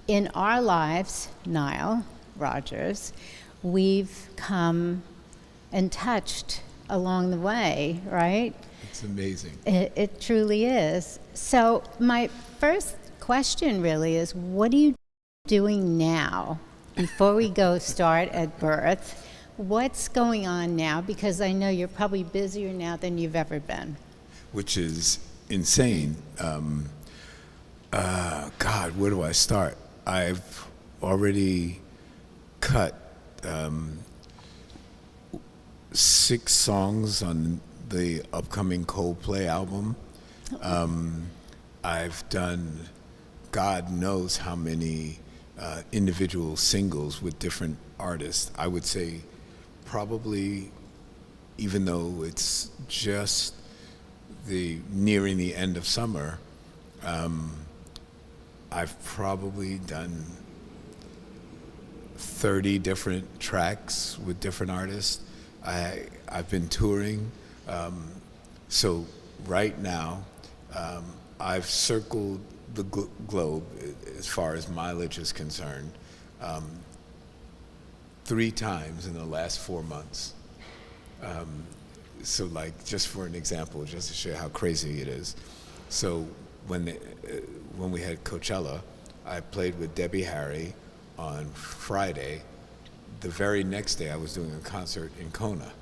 in our lives, Nile Rogers, we've come and touched along the way, right? It's amazing. It truly is. So my first question really is, what are you doing now? Before we go start at birth, what's going on now? Because I know you're probably busier now than you've ever been. Which is insane. God, where do I start? I've already cut 6 songs on the upcoming Coldplay album. I've done God knows how many individual singles with different artists. I would say probably, even though it's just nearing the end of summer, I've probably done 30 different tracks with different artists. I've been touring. So right now, I've circled the globe as far as mileage is concerned 3 times in the last 4 months. So like, just for an example, just to show you how crazy it is. So when we had Coachella, I played with Debbie Harry on Friday. The very next day I was doing a concert in Kona.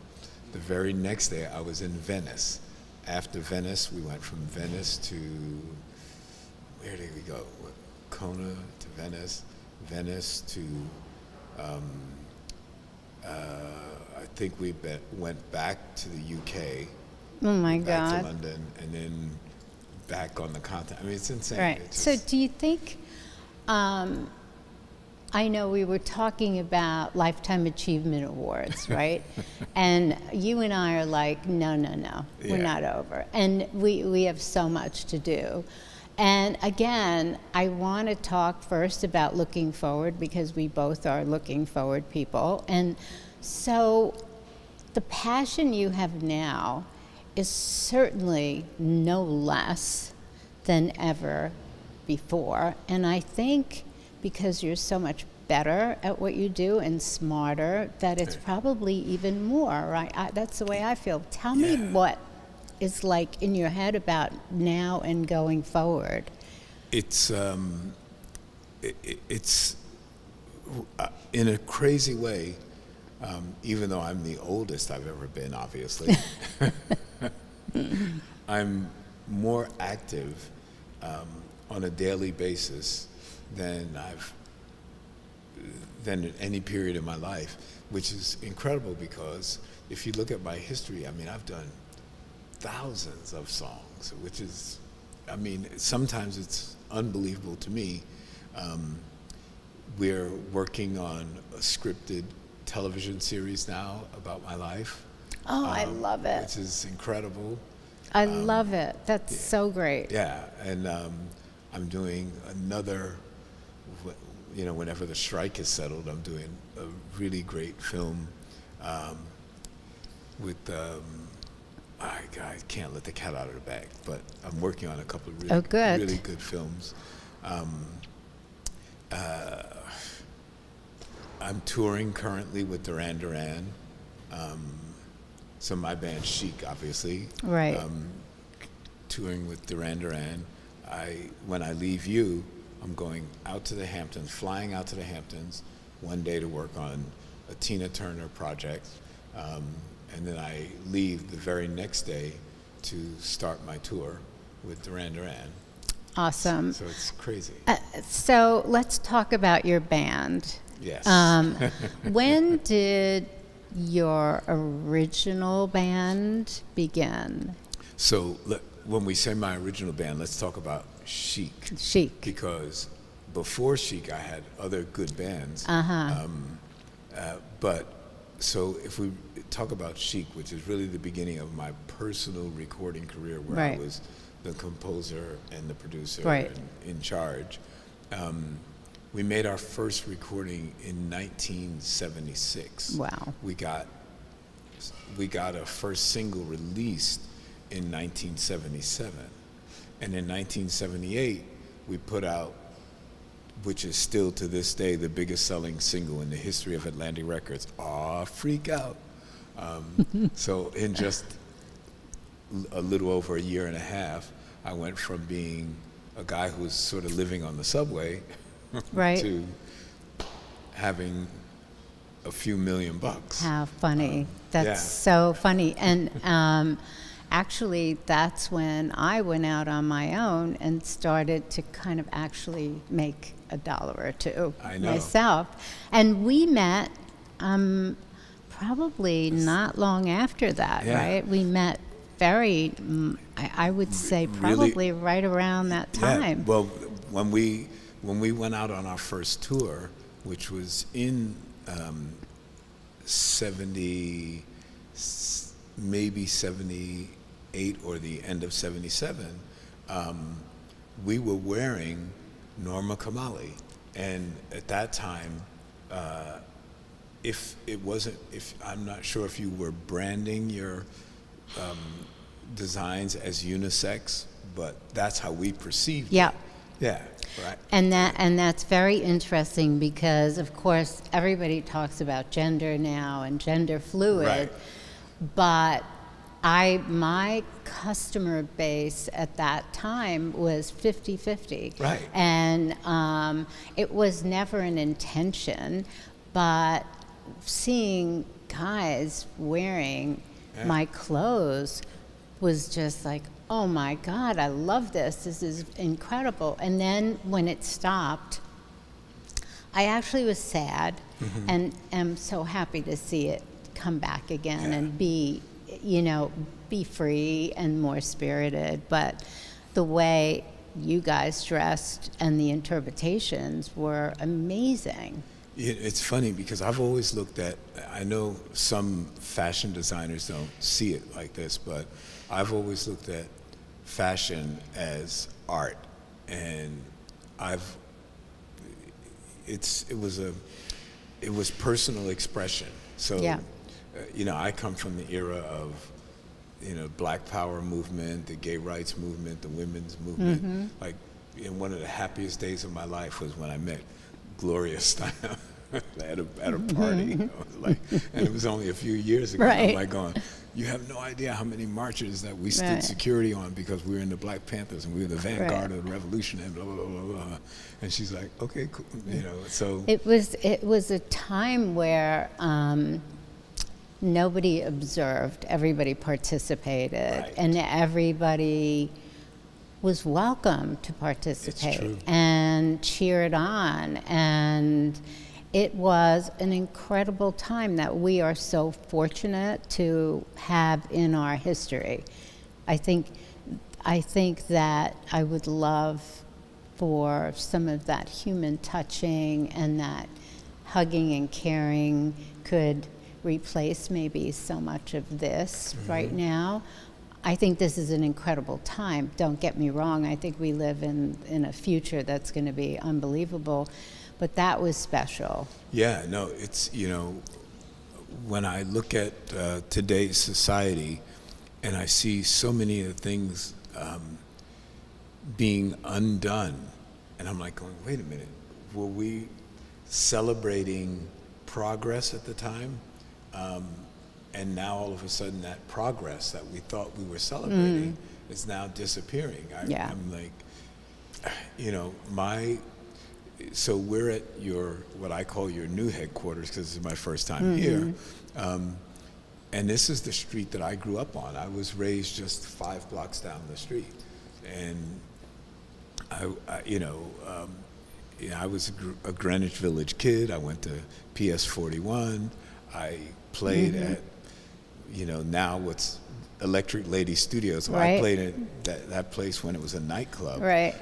The very next day I was in Venice. After Venice, we went from Venice to, where did we go? Kona to Venice, Venice to, I think we went back to the UK. Oh my back God. to London, and then back on the continent. I mean, it's insane. Right. It's So just- do you think, I know we were talking about Lifetime Achievement Awards, right? And you and I are like, no, we're Yeah. not over. And we have so much to do. And again, I want to talk first about looking forward, because we both are looking forward people. And so the passion you have now is certainly no less than ever before. And I think because you're so much better at what you do and smarter, that it's probably even more, right? That's the way I feel. Tell me Yeah. what is like in your head about now and going forward. It's it's in a crazy way. Even though I'm the oldest I've ever been, obviously, I'm more active on a daily basis than at any period in my life, which is incredible, because if you look at my history, I mean, I've done thousands of songs, which is, I mean, sometimes it's unbelievable to me. We're working on a scripted television series now about my life. Oh, I love it. Which is incredible. I love it. That's so great. Yeah, and I'm doing another, whenever the strike is settled, I'm doing a really great film with, I can't let the cat out of the bag, but I'm working on a couple of really good films. I'm touring currently with Duran Duran. So my band Chic, obviously. Right. Touring with Duran Duran. When I leave you, I'm going out to the Hamptons, flying out to the Hamptons one day to work on a Tina Turner project. And then I leave the very next day to start my tour with Duran Duran. Awesome. So it's crazy. So let's talk about your band. Yes. When did your original band begin? So when we say my original band, let's talk about Chic. Chic. Because before Chic, I had other good bands. But so if we talk about Chic, which is really the beginning of my personal recording career, where I Right. was the composer and the producer Right. and in charge, we made our first recording in 1976. Wow. We got a first single released in 1977. And in 1978, we put out which is still to this day the biggest selling single in the history of Atlantic Records. Aw, freak out. So in just a little over a year and a half, I went from being a guy who was sort of living on the subway Right. to having a few $1 million. How funny. That's yeah. so funny. And actually, that's when I went out on my own and started to kind of actually make $1 or $2 I know. myself. And we met probably not long after that, Yeah. right? We met very, I would say probably right around that time. Yeah. Well, when we went out on our first tour, which was in 70, maybe 78 or the end of 77, we were wearing Norma Kamali. And at that time, if I'm not sure if you were branding your designs as unisex, but that's how we perceived Yeah. it. Yeah, right. And that's very interesting because, of course, everybody talks about gender now and gender fluid, Right. but my customer base at that time was 50-50. Right. And it was never an intention, but seeing guys wearing my clothes was just like, oh my God, I love this. This is incredible. And then when it stopped, I actually was sad and am so happy to see it come back again and be free and more spirited. But the way you guys dressed and the interpretations were amazing. It's funny because I've always looked at, I know some fashion designers don't see it like this, but I've always looked at fashion as art, and it was personal expression. So, I come from the era of, Black Power movement, the gay rights movement, the women's movement. Like, one of the happiest days of my life was when I met Gloria Steinem at a party. And it was only a few years ago. Right. I'm like going, you have no idea how many marches that we stood security on because we were in the Black Panthers and we were the vanguard of the revolution and blah, blah, blah, blah, blah. And she's like, okay, cool. So. It was a time where nobody observed, everybody participated, and everybody was welcome to participate and cheered on. And it was an incredible time that we are so fortunate to have in our history. I think that I would love for some of that human touching and that hugging and caring could replace maybe so much of this right now. I think this is an incredible time. Don't get me wrong. I think we live in a future that's going to be unbelievable. But that was special. Yeah, no, it's, when I look at today's society and I see so many of the things being undone, and I'm like going, wait a minute, were we celebrating progress at the time? And now all of a sudden that progress that we thought we were celebrating is now disappearing. I'm like, so we're at what I call your new headquarters, because this is my first time here. And this is the street that I grew up on. I was raised just 5 blocks down the street. And I was a Greenwich Village kid. I went to PS 41. I played at, now what's Electric Lady Studios. So I played at that place when it was a nightclub. Right.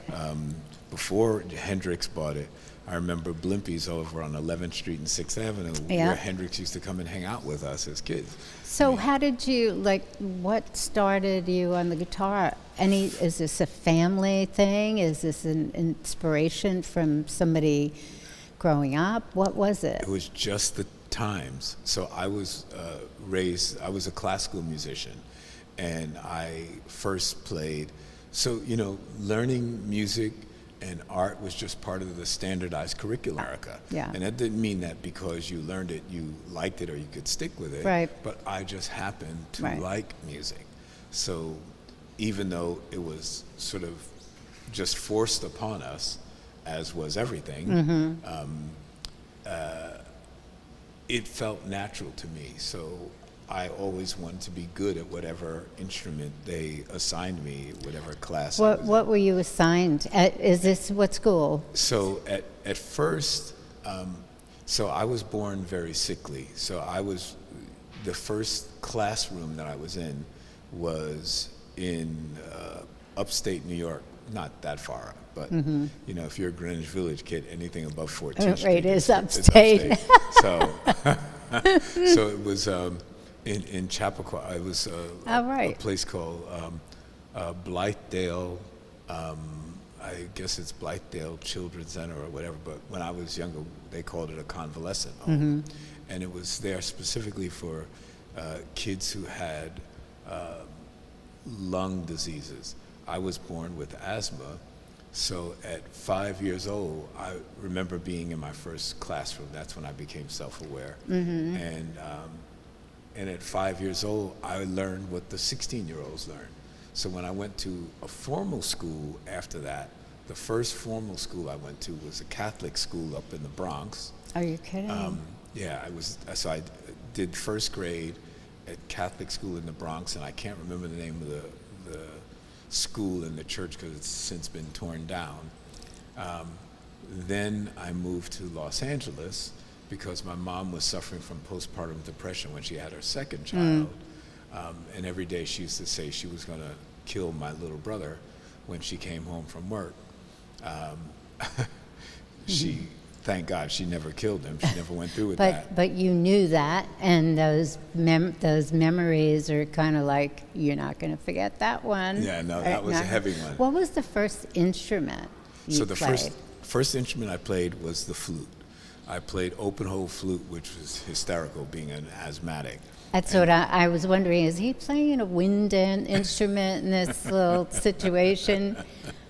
Before Hendrix bought it. I remember Blimpies over on 11th Street and 6th Avenue, where Hendrix used to come and hang out with us as kids. So how did you, what started you on the guitar? Is this a family thing? Is this an inspiration from somebody growing up? What was it? It was just the times. So I was I was a classical musician, and I first played, learning music and art was just part of the standardized curriculum in America. Yeah. And that didn't mean that because you learned it, you liked it, or you could stick with it. Right. But I just happened to Right. like music. So even though it was sort of just forced upon us, as was everything, it felt natural to me. So I always wanted to be good at whatever instrument they assigned me, whatever class I was in. What were you assigned? Is this what school? So at first, so I was born very sickly. So the first classroom that I was in was in upstate New York, not that far, but you know, if you're a Greenwich Village kid, anything above 14th Street Right, is is upstate. So, so it was in Chappaqua. It was a place called Blythedale. I guess it's Blythedale Children's Center or whatever. But when I was younger, they called it a convalescent home, and it was there specifically for kids who had lung diseases. I was born with asthma, so at 5 years old, I remember being in my first classroom. That's when I became self-aware. And at 5 years old, I learned what the 16-year-olds learn. So when I went to a formal school after that, the first formal school I went to was a Catholic school up in the Bronx. Are you kidding? Yeah, so I did first grade at Catholic school in the Bronx, and I can't remember the name of the school and the church because it's since been torn down. Then I moved to Los Angeles because my mom was suffering from postpartum depression when she had her second child. And every day she used to say she was going to kill my little brother when she came home from work. She, thank God, she never killed him. She never went through with that. But you knew that, and those memories are kind of like, you're not going to forget that one. Yeah, no, that was a heavy one. What was the first instrument you played? First instrument I played was the flute. I played open hole flute, which was hysterical, being an asthmatic. That's what I was wondering. Is he playing a wind instrument in this little situation?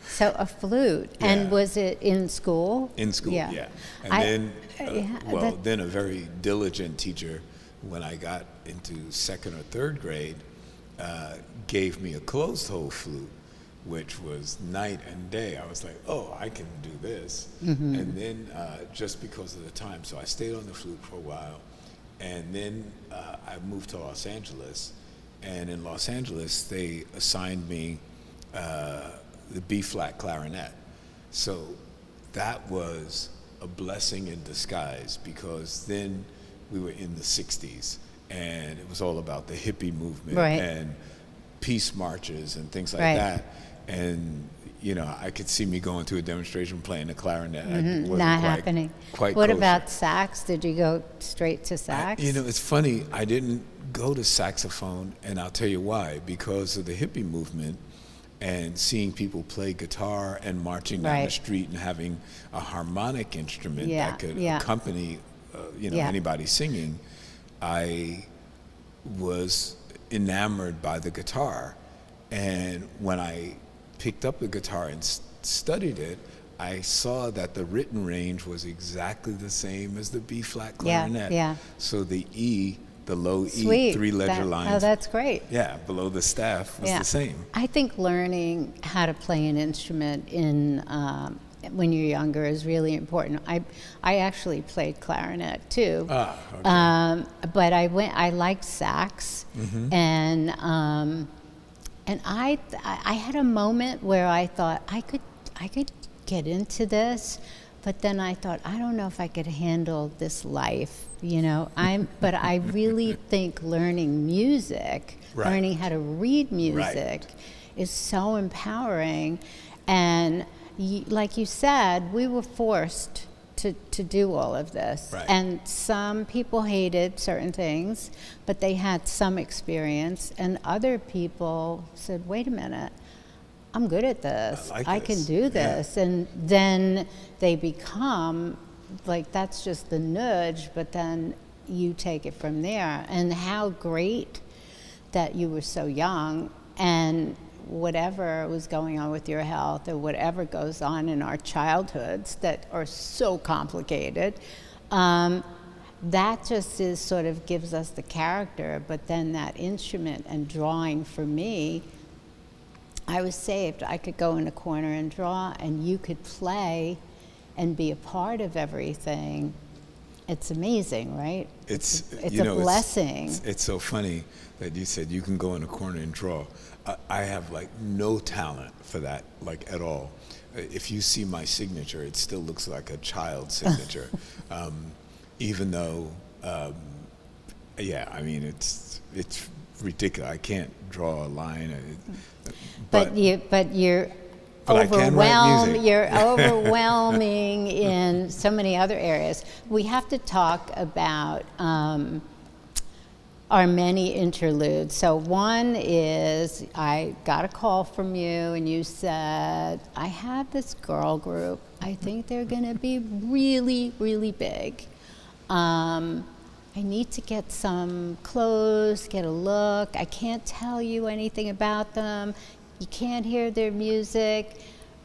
So a flute. Yeah. And was it in school? In school, yeah. And then a very diligent teacher, when I got into second or third grade, gave me a closed hole flute, which was night and day. I was like, oh, I can do this. And then just because of the time, so I stayed on the flute for a while. And then I moved to Los Angeles. And in Los Angeles, they assigned me the B-flat clarinet. So that was a blessing in disguise, because then we were in the 60s, and it was all about the hippie movement and peace marches and things like that. And you know, I could see me going to a demonstration playing the clarinet. Not happening. Quite what kosher. about sax? Did you go straight to sax? You know, it's funny. I didn't go to saxophone, and I'll tell you why. Because of the hippie movement and seeing people play guitar and marching down the street and having a harmonic instrument that could accompany, anybody singing, I was enamored by the guitar. And when I picked up the guitar and studied it, I saw that the written range was exactly the same as the B-flat clarinet. So the E, the low E, three-ledger lines. Oh, that's great. Yeah, below the staff was the same. I think learning how to play an instrument when you're younger is really important. I actually played clarinet too. But I liked sax, and I had a moment where I thought I could get into this, but then I thought, I don't know if I could handle this life, you know. But I really think learning music, learning how to read music, is so empowering. And like you said, we were forced to do all of this. And some people hated certain things, but they had some experience, and other people said, wait a minute, I'm good at this. I can do this. And then they become, like, that's just the nudge, but then you take it from there. And how great that you were so young and whatever was going on with your health or whatever goes on in our childhoods that are so complicated, that just is sort of gives us the character. But then that instrument and drawing, for me, I was saved. I could go in a corner and draw, and you could play and be a part of everything. It's amazing, right? It's a blessing. It's so funny that you said you can go in a corner and draw. I have like no talent for that, like at all. If you see my signature, it still looks like a child's signature. Even though, I mean, it's ridiculous. I can't draw a line. But you're I can write music. You're overwhelming in so many other areas. We have to talk about our many interludes. So one is, I got a call from you and you said, I have this girl group. I think they're going to be really, really big. I need to get some clothes, get a look. I can't tell you anything about them. You can't hear their music,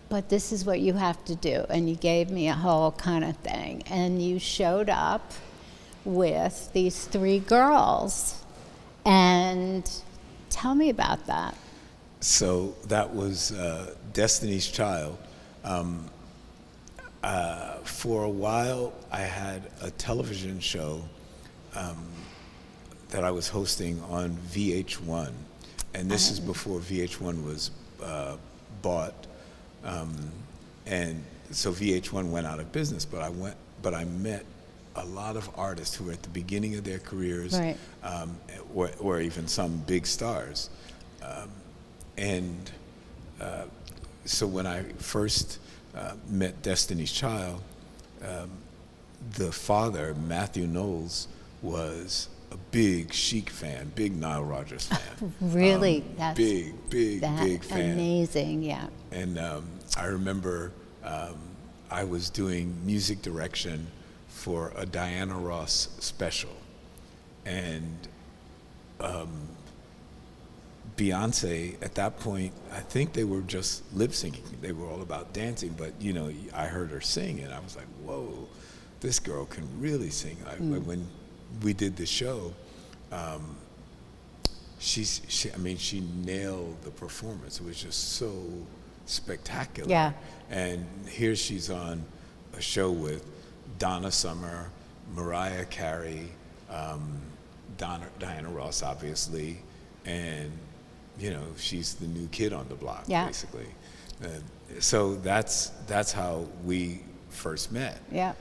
but this is what you have to do. And you gave me a whole kind of thing. And you showed up with these 3 girls. And tell me about that. So that was Destiny's Child. For a while, I had a television show that I was hosting on VH1, and this is before VH1 was bought, and so VH1 went out of business. But I met a lot of artists who were at the beginning of their careers, right. or even some big stars, and so when I first met Destiny's Child, the father, Matthew Knowles, was a big Chic fan, big Nile Rogers fan. Really? That's big fan. Amazing, yeah. And I remember I was doing music direction for a Diana Ross special, and Beyonce, at that point, I think they were just lip syncing. They were all about dancing, but I heard her sing, and I was like, whoa, this girl can really sing. When we did the show, she nailed the performance. It was just so spectacular. Yeah. And here she's on a show with Donna Summer, Mariah Carey, Diana Ross, obviously, and she's the new kid on the block, basically. So that's how we first met. Yeah.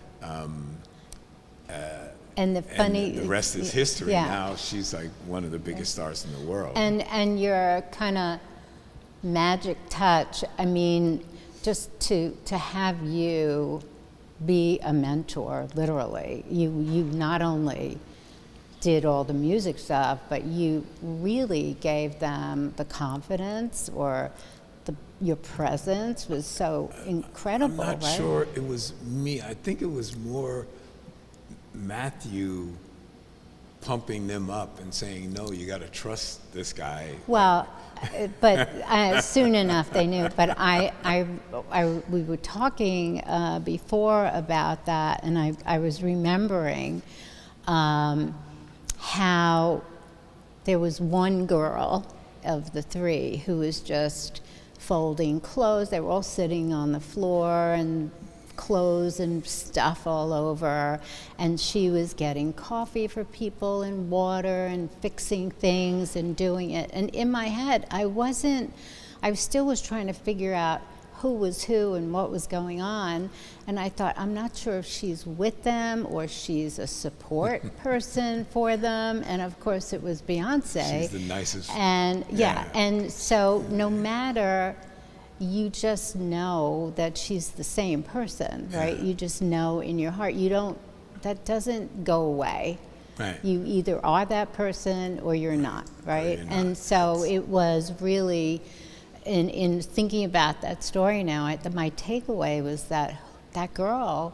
And the rest is history. Yeah. Now she's like one of the biggest stars in the world. And your kind of magic touch, I mean, just to have you be a mentor, literally. You not only did all the music stuff, but you really gave them the confidence, or your presence was so incredible, I'm not right? sure it was me. I think it was more Matthew pumping them up and saying, no, you got to trust this guy. Well, but soon enough they knew. But we were talking before about that, and I was remembering how there was one girl of the 3 who was just folding clothes. They were all sitting on the floor and clothes and stuff all over, and she was getting coffee for people and water and fixing things and doing it. And in my head, I still was trying to figure out who was who and what was going on. And I thought, I'm not sure if she's with them or she's a support person for them. And of course it was Beyonce. She's the nicest. And and so no matter, you just know that she's the same person, right? You just know in your heart. That doesn't go away. Right. You either are that person or you're not, right? You're not. And so it was really, in thinking about that story now, my takeaway was that girl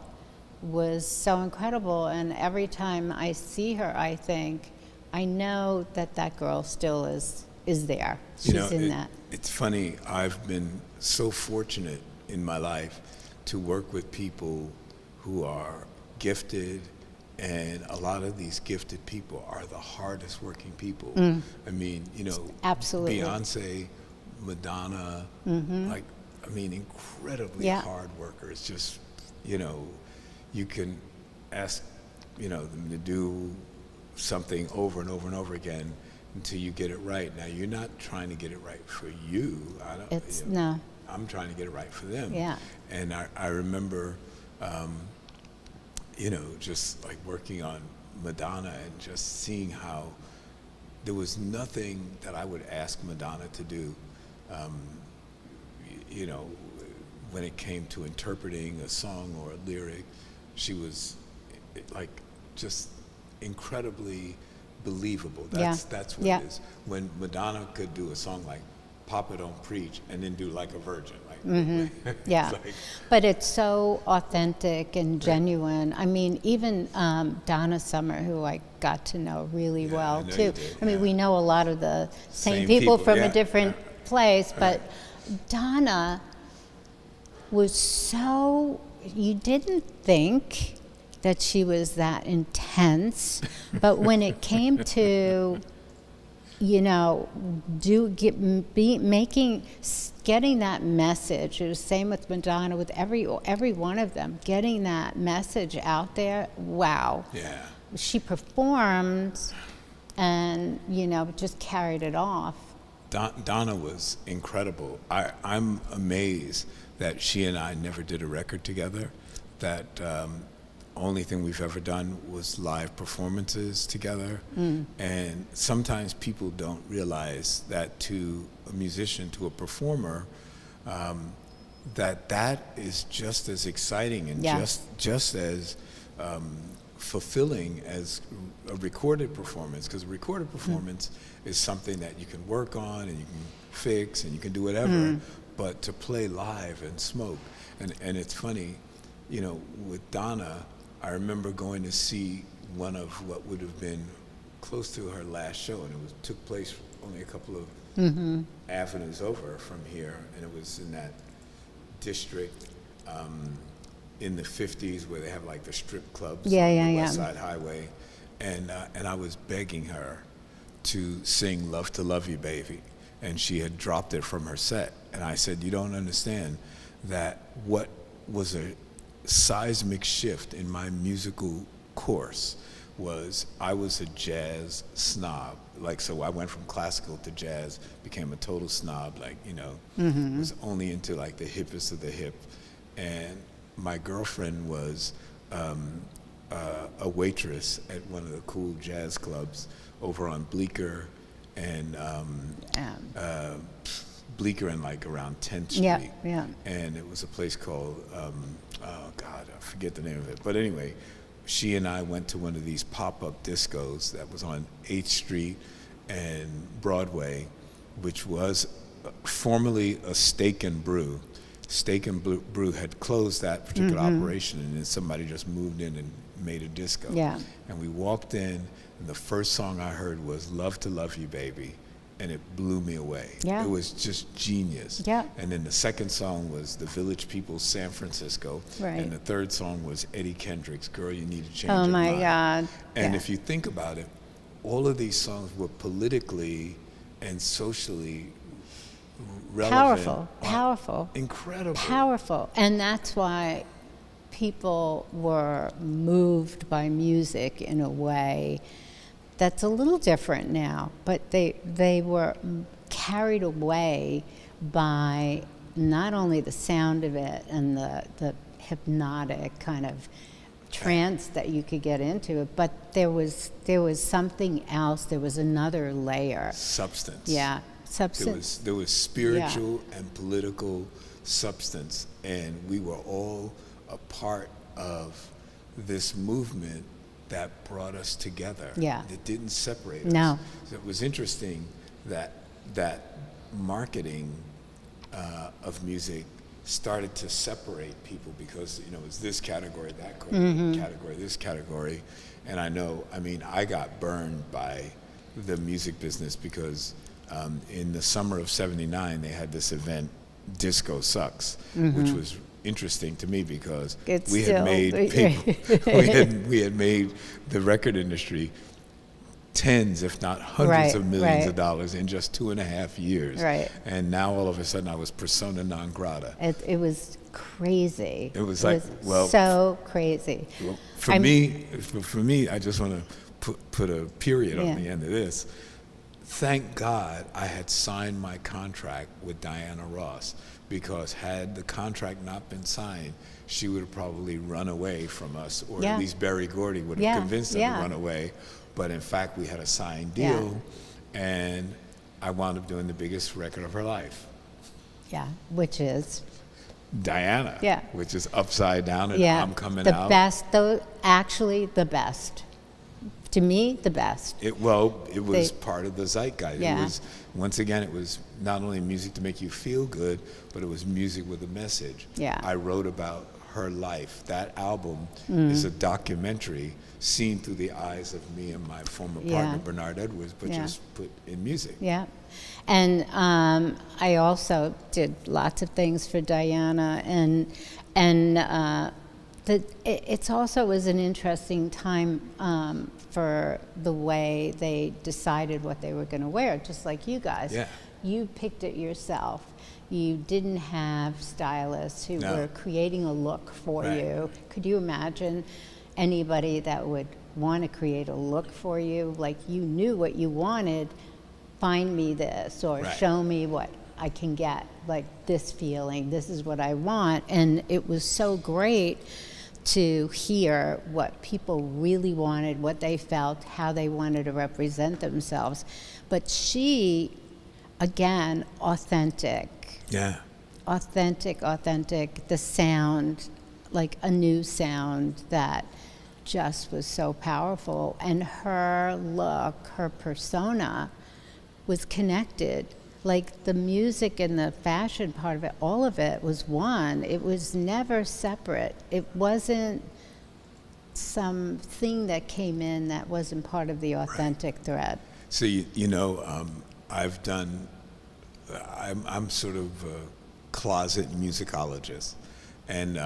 was so incredible, and every time I see her, I think, I know that girl still is is there. You She's know, in that. it's funny. I've been so fortunate in my life to work with people who are gifted, and a lot of these gifted people are the hardest working people. I mean, you know, Absolutely. Beyonce, Madonna, like, I mean, incredibly Yeah. hard workers. Just, you know, you can ask, you know, them to do something over and over and over again until you get it right. Now, you're not trying to get it right for you. I don't. It's, You know, no. I'm trying to get it right for them. Yeah. And I remember, you know, just like working on Madonna and just seeing how there was nothing that I would ask Madonna to do, you know, when it came to interpreting a song or a lyric. She was like just incredibly believable. That's what Yeah. it is. When Madonna could do a song like Papa Don't Preach and then do like a virgin, like Yeah, it's like, but it's so authentic and genuine. I mean, even Donna Summer, who I got to know really Yeah, I well know too. you did, I mean, yeah. we know a lot of the same Same people people, from yeah, a different place, but Right. Donna was so, you didn't think that she was that intense, but when it came to, you know, getting that message. It was the same with Madonna, with every one of them, getting that message out there. Wow. yeah. She performed, and you know, just carried it off. Donna was incredible. I'm amazed that she and I never did a record together. That only thing we've ever done was live performances together. And sometimes people don't realize that to a musician, to a performer, that is just as exciting and Yeah. just as fulfilling as a recorded performance, because a recorded performance is something that you can work on and you can fix and you can do whatever, but to play live and smoke. And it's funny, you know, with Donna, I remember going to see one of what would have been close to her last show, and it took place only a couple of avenues over from here, and it was in that district in the 50s where they have like the strip clubs Yeah, on yeah, the yeah. West Side Highway, and I was begging her to sing "Love to Love You, Baby," and she had dropped it from her set, and I said, "You don't understand that what was a seismic shift in my musical course was I was a jazz snob. Like, so I went from classical to jazz, became a total snob, like, you know, was only into like the hippest of the hip. And my girlfriend was a waitress at one of the cool jazz clubs over on Bleecker and Bleecker and like around 10th Street. Yeah, yeah. And it was a place called, oh God, I forget the name of it. But anyway, she and I went to one of these pop-up discos that was on 8th Street and Broadway, which was formerly a Steak and Brew. Steak and Brew had closed that particular operation, and then somebody just moved in and made a disco. Yeah. And we walked in, and the first song I heard was "Love to Love You, Baby," and it blew me away. Yeah. It was just genius. Yeah. And then the second song was The Village People's San Francisco. Right. And the third song was Eddie Kendrick's Girl, You Need to Change Oh Your my Mind. God. And Yeah. if you think about it, all of these songs were politically and socially relevant. Powerful. Incredible. Powerful. And that's why people were moved by music in a way that's a little different now, but they were carried away by not only the sound of it and the hypnotic kind of trance that you could get into, but there was something else. There was another layer. Substance. Yeah, substance. There was spiritual and political substance, and we were all a part of this movement that brought us together. Yeah. It didn't separate us. No. So it was interesting that marketing of music started to separate people because, you know, it's this category, that category, this category. And I got burned by the music business because in the summer of '79, they had this event, Disco Sucks, which was interesting to me because It's we had still- made people, we had made the record industry tens, if not hundreds Right, of millions right. of dollars in just 2.5 years. Right. And now all of a sudden I was persona non grata. It was crazy. It was like, well, so crazy. Well, for I'm- me, I just want to put a period Yeah. on the end of this. Thank God I had signed my contract with Diana Ross, because had the contract not been signed, she would have probably run away from us, or Yeah. at least Berry Gordy would have Yeah, convinced her yeah. to run away. But in fact, we had a signed Yeah. deal, and I wound up doing the biggest record of her life, Yeah, which is Diana, Yeah. which is upside down, and yeah I'm coming the out. best, though. Actually, the best. To me, the best. It was They- part of the zeitgeist. Yeah. It was, once again, it was not only music to make you feel good, but it was music with a message. Yeah. I wrote about her life. That album is a documentary seen through the eyes of me and my former partner, Yeah. Bernard Edwards, but Yeah. just put in music. Yeah. And I also did lots of things for Diana, and it's also was an interesting time for the way they decided what they were going to wear, just like you guys. Yeah. You picked it yourself. You didn't have stylists who No. were creating a look for Right. you. Could you imagine anybody that would want to create a look for you? Like, you knew what you wanted. Find me this, or Right. show me what I can get, like this feeling. This is what I want. And it was so great to hear what people really wanted, what they felt, how they wanted to represent themselves. But she, again, authentic. Yeah. Authentic, the sound, like a new sound that just was so powerful. And her look, her persona was connected. Like, the music and the fashion part of it, all of it was one. It was never separate. It wasn't something that came in that wasn't part of the authentic thread. So, I've done, I'm sort of a closet musicologist, and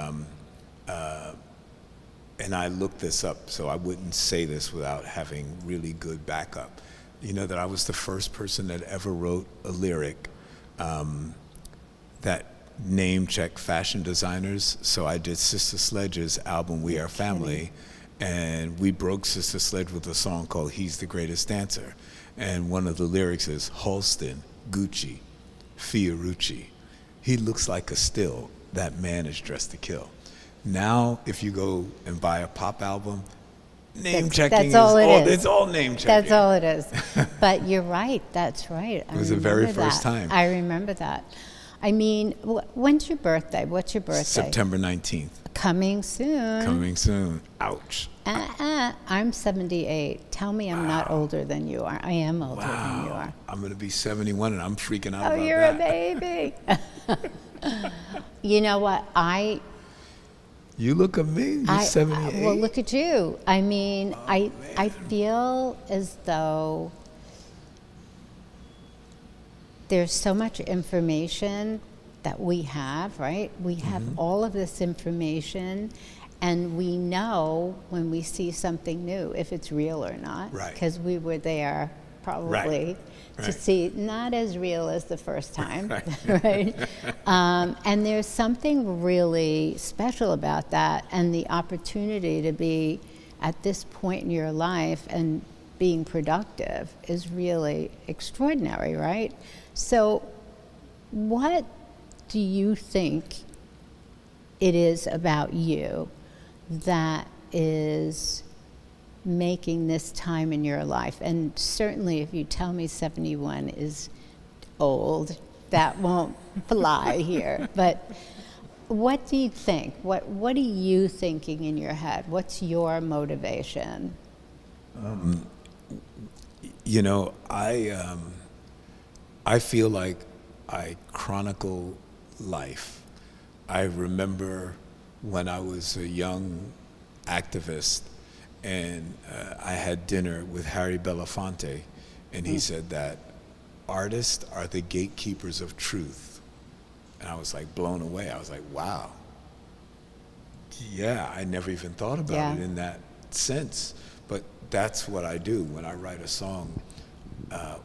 I looked this up, so I wouldn't say this without having really good backup. You know that I was the first person that ever wrote a lyric that name-checked fashion designers. So I did Sister Sledge's album, We Are Family, and we broke Sister Sledge with a song called He's the Greatest Dancer. And one of the lyrics is, Halston, Gucci, Fiorucci. He looks like a still. That man is dressed to kill. Now, if you go and buy a pop album, name checking that's all it is. It's all name checking. That's all it is. But you're right. That's right. It was the very first time. I remember that. I mean, when's your birthday? What's your birthday? September 19th. Coming soon. Coming soon. Ouch. I'm 78. Tell me I'm not older than you are. I am older than you are. I'm going to be 71 and I'm freaking out Oh, about you're that. a baby. You know what? You look amazing. You're 78. Well, look at you. I mean, I feel as though there's so much information that we have, right? We have all of this information, and we know when we see something new if it's real or not. Right. Because we were there probably to Right. see, not as real as the first time, Right. right? And there's something really special about that, and the opportunity to be at this point in your life and being productive is really extraordinary, right? So what do you think it is about you that is making this time in your life? And certainly if you tell me 71 is old, that won't fly here. But what do you think? What are you thinking in your head? What's your motivation? You know, I feel like I chronicle life. I remember when I was a young activist, and I had dinner with Harry Belafonte, and he said that artists are the gatekeepers of truth. And I was like blown away. I was like, wow. Yeah, I never even thought about it in that sense. But that's what I do when I write a song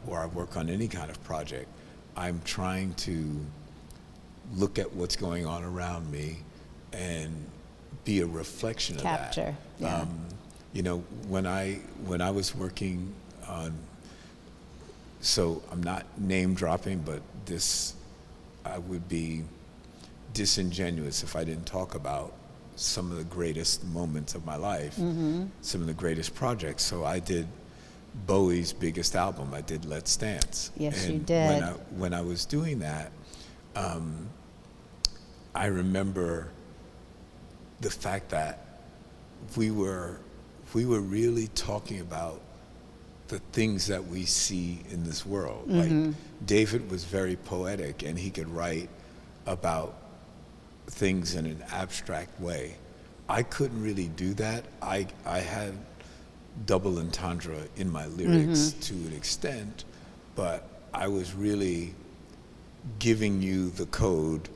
or I work on any kind of project. I'm trying to look at what's going on around me and be a reflection of that. Capture, yeah. You know, when I was working on, so I'm not name dropping, but this, I would be disingenuous if I didn't talk about some of the greatest moments of my life, some of the greatest projects. So I did Bowie's biggest album. I did Let's Dance. Yes, and you did. When I was doing that, I remember the fact that we were really talking about the things that we see in this world. Like David was very poetic, and he could write about things in an abstract way. I couldn't really do that. I had double entendre in my lyrics to an extent, but I was really giving you the code.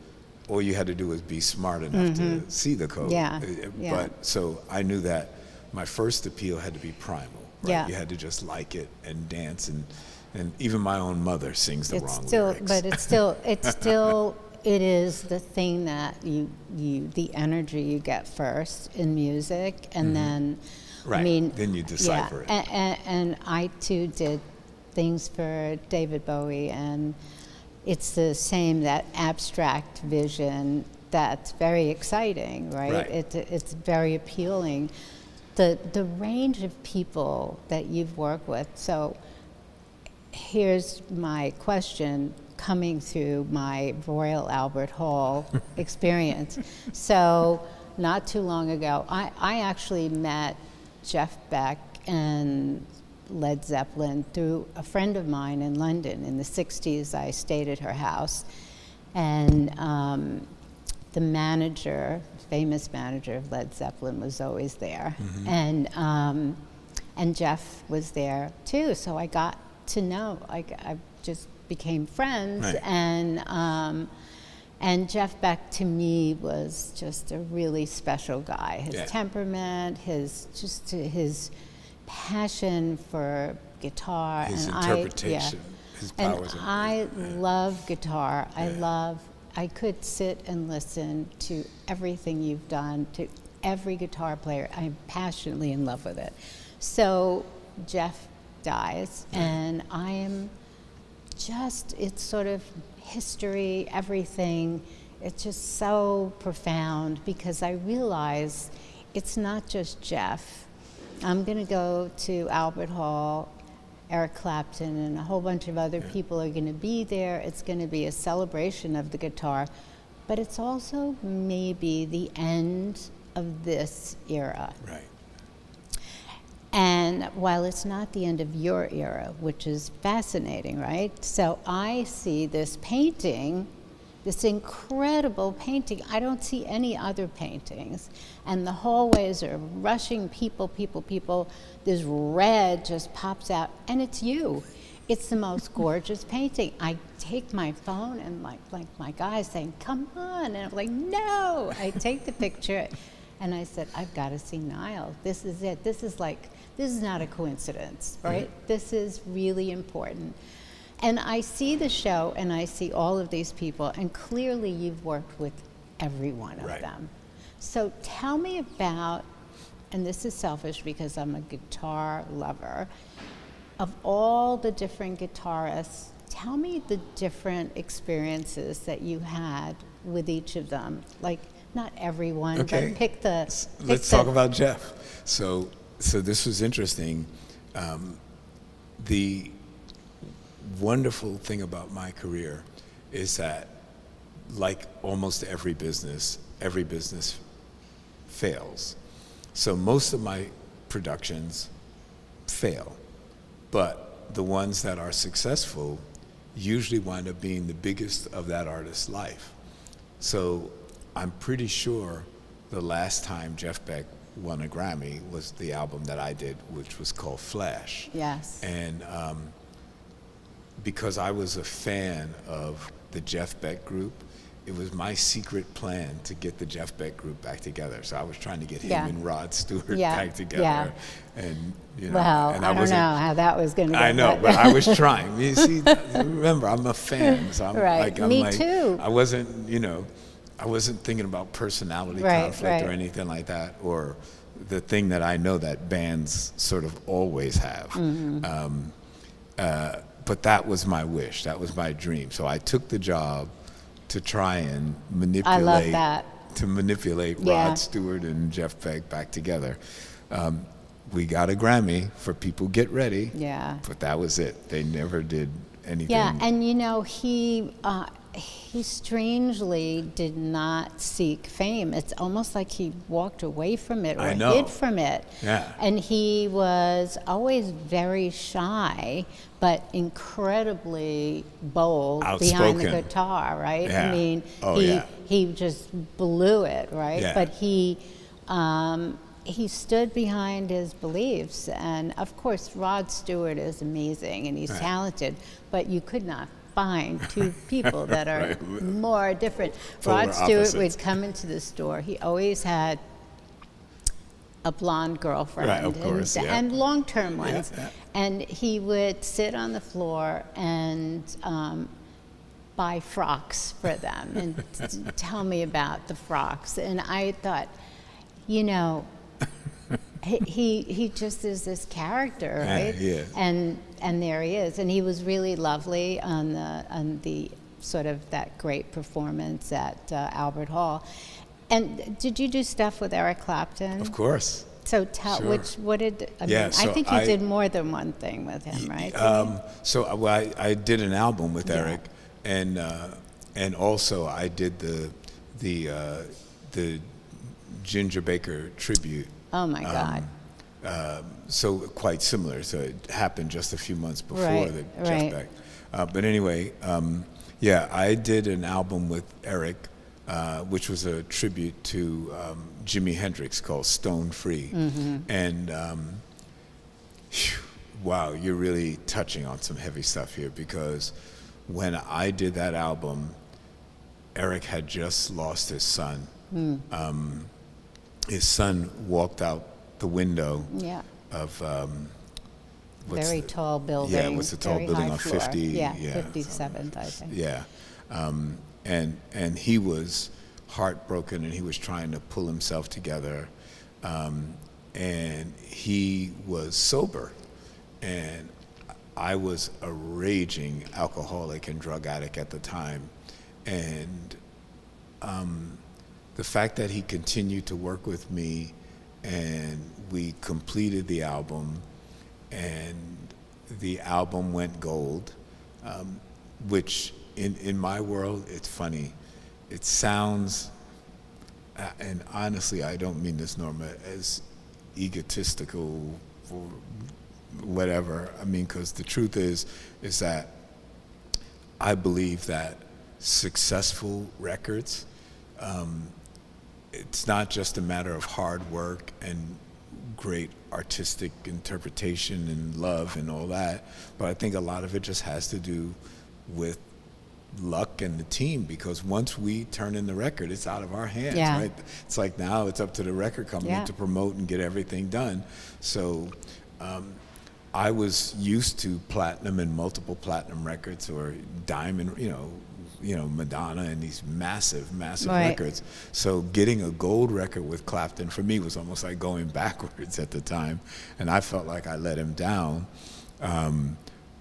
All you had to do was be smart enough to see the code. Yeah. But so I knew that my first appeal had to be primal. Right? Yeah. You had to just like it and dance, and even my own mother sings the wrong lyrics. But it's still it is the thing that you the energy you get first in music, and then Right. I mean, then you decipher it. And I too did things for David Bowie, and it's the same, that abstract vision that's very exciting, right? It's very appealing. The range of people that you've worked with. So here's my question coming through my Royal Albert Hall experience. So not too long ago, I actually met Jeff Beck and Led Zeppelin through a friend of mine in London. In the 60s, I stayed at her house, and the manager, famous manager of Led Zeppelin, was always there, and Jeff was there too. So I got to know, I just became friends, Right. and Jeff Beck to me was just a really special guy. His temperament, his passion for guitar, His and interpretation, his powers. And I love guitar. I could sit and listen to everything you've done, to every guitar player. I'm passionately in love with it. So Jeff dies, and I am just, it's sort of history, everything. It's just so profound, because I realize it's not just Jeff. I'm going to go to Albert Hall. Eric Clapton and a whole bunch of other people are going to be there. It's going to be a celebration of the guitar, but it's also maybe the end of this era. Right. And while it's not the end of your era, which is fascinating, right? So I see this painting, this incredible painting. I don't see any other paintings. And the hallways are rushing people. This red just pops out, and it's you. It's the most gorgeous painting. I take my phone, and like my guy's saying, "Come on," and I'm like, "No." I take the picture, and I said, "I've got to see Nile. This is it. This is not a coincidence, right? This is really important." And I see the show, and I see all of these people, and clearly you've worked with every one of them. So tell me about, and this is selfish because I'm a guitar lover, of all the different guitarists, tell me the different experiences that you had with each of them. Like, not everyone, but pick the... Let's talk about Jeff. So this was interesting. The wonderful thing about my career is that, like almost every business fails. So most of my productions fail, but the ones that are successful usually wind up being the biggest of that artist's life. So I'm pretty sure the last time Jeff Beck won a Grammy was the album that I did, which was called Flash. Yes. And because I was a fan of the Jeff Beck group, it was my secret plan to get the Jeff Beck group back together. So I was trying to get him Yeah. and Rod Stewart Yeah. back together. Yeah. And, you know, Well, and I don't wasn't- know how that was going to go. I know, but I was trying. You see, remember, I'm a fan. So I'm Right. like, I'm Me like, too. I wasn't, you know, I wasn't thinking about personality Right, conflict or right. anything like that, or the thing that I know that bands sort of always have. Mm-hmm. But that was my wish. That was my dream. So I took the job to try and manipulate. I love that. To manipulate Yeah. Rod Stewart and Jeff Beck back together. We got a Grammy for People Get Ready. Yeah. But that was it. They never did anything. Yeah, and you know, he strangely did not seek fame. It's almost like he walked away from it or I know. hid from it. Yeah. And he was always very shy, but incredibly bold behind the Outspoken. guitar, right? Yeah. I mean, Oh, he yeah. he just blew it, right? Yeah. But he stood behind his beliefs, and of course, Rod Stewart is amazing and he's Right. talented, but you could not find two people that are Right. more different. Polar Rod Stewart opposites. would come into the store. He always had a blonde girlfriend, Right, of course, yeah. and long-term ones, yeah. and he would sit on the floor and buy frocks for them and tell me about the frocks. And I thought, you know, he just is this character, Yeah, right? he is. And there he is, and he was really lovely on the sort of that great performance at Albert Hall. And did you do stuff with Eric Clapton? Of course. So tell Sure. what did I Yeah, mean? so I think you I- did more than one thing with him, right? So well, I did an album with Yeah. Eric, and also I did the Ginger Baker tribute. Oh my God! So quite similar. So it happened just a few months before Right, the right. Jeff Beck. But anyway, yeah, I did an album with Eric, which was a tribute to Jimi Hendrix called Stone Free. Mm-hmm. And phew, wow, you're really touching on some heavy stuff here, because when I did that album, Eric had just lost his son. His son walked out the window Yeah, of what's very the- tall building. Yeah, what's the tall very building high on floor. 50? Yeah, Yeah, 57th, I think. Yeah, and he was heartbroken, and he was trying to pull himself together, and he was sober, and I was a raging alcoholic and drug addict at the time, and the fact that he continued to work with me, and we completed the album, and the album went gold, which in my world, it's funny. It sounds, and honestly, I don't mean this, Norma, as egotistical or whatever. I mean, because the truth is that I believe that successful records, it's not just a matter of hard work and great artistic interpretation and love and all that, but I think a lot of it just has to do with luck and the team, because once we turn in the record, it's out of our hands, Yeah. right? It's like now it's up to the record company Yeah. to promote and get everything done. So I was used to platinum and multiple platinum records, or diamond, you know, Madonna and these massive Right. records. So getting a gold record with Clapton for me was almost like going backwards at the time, and I felt like I let him down.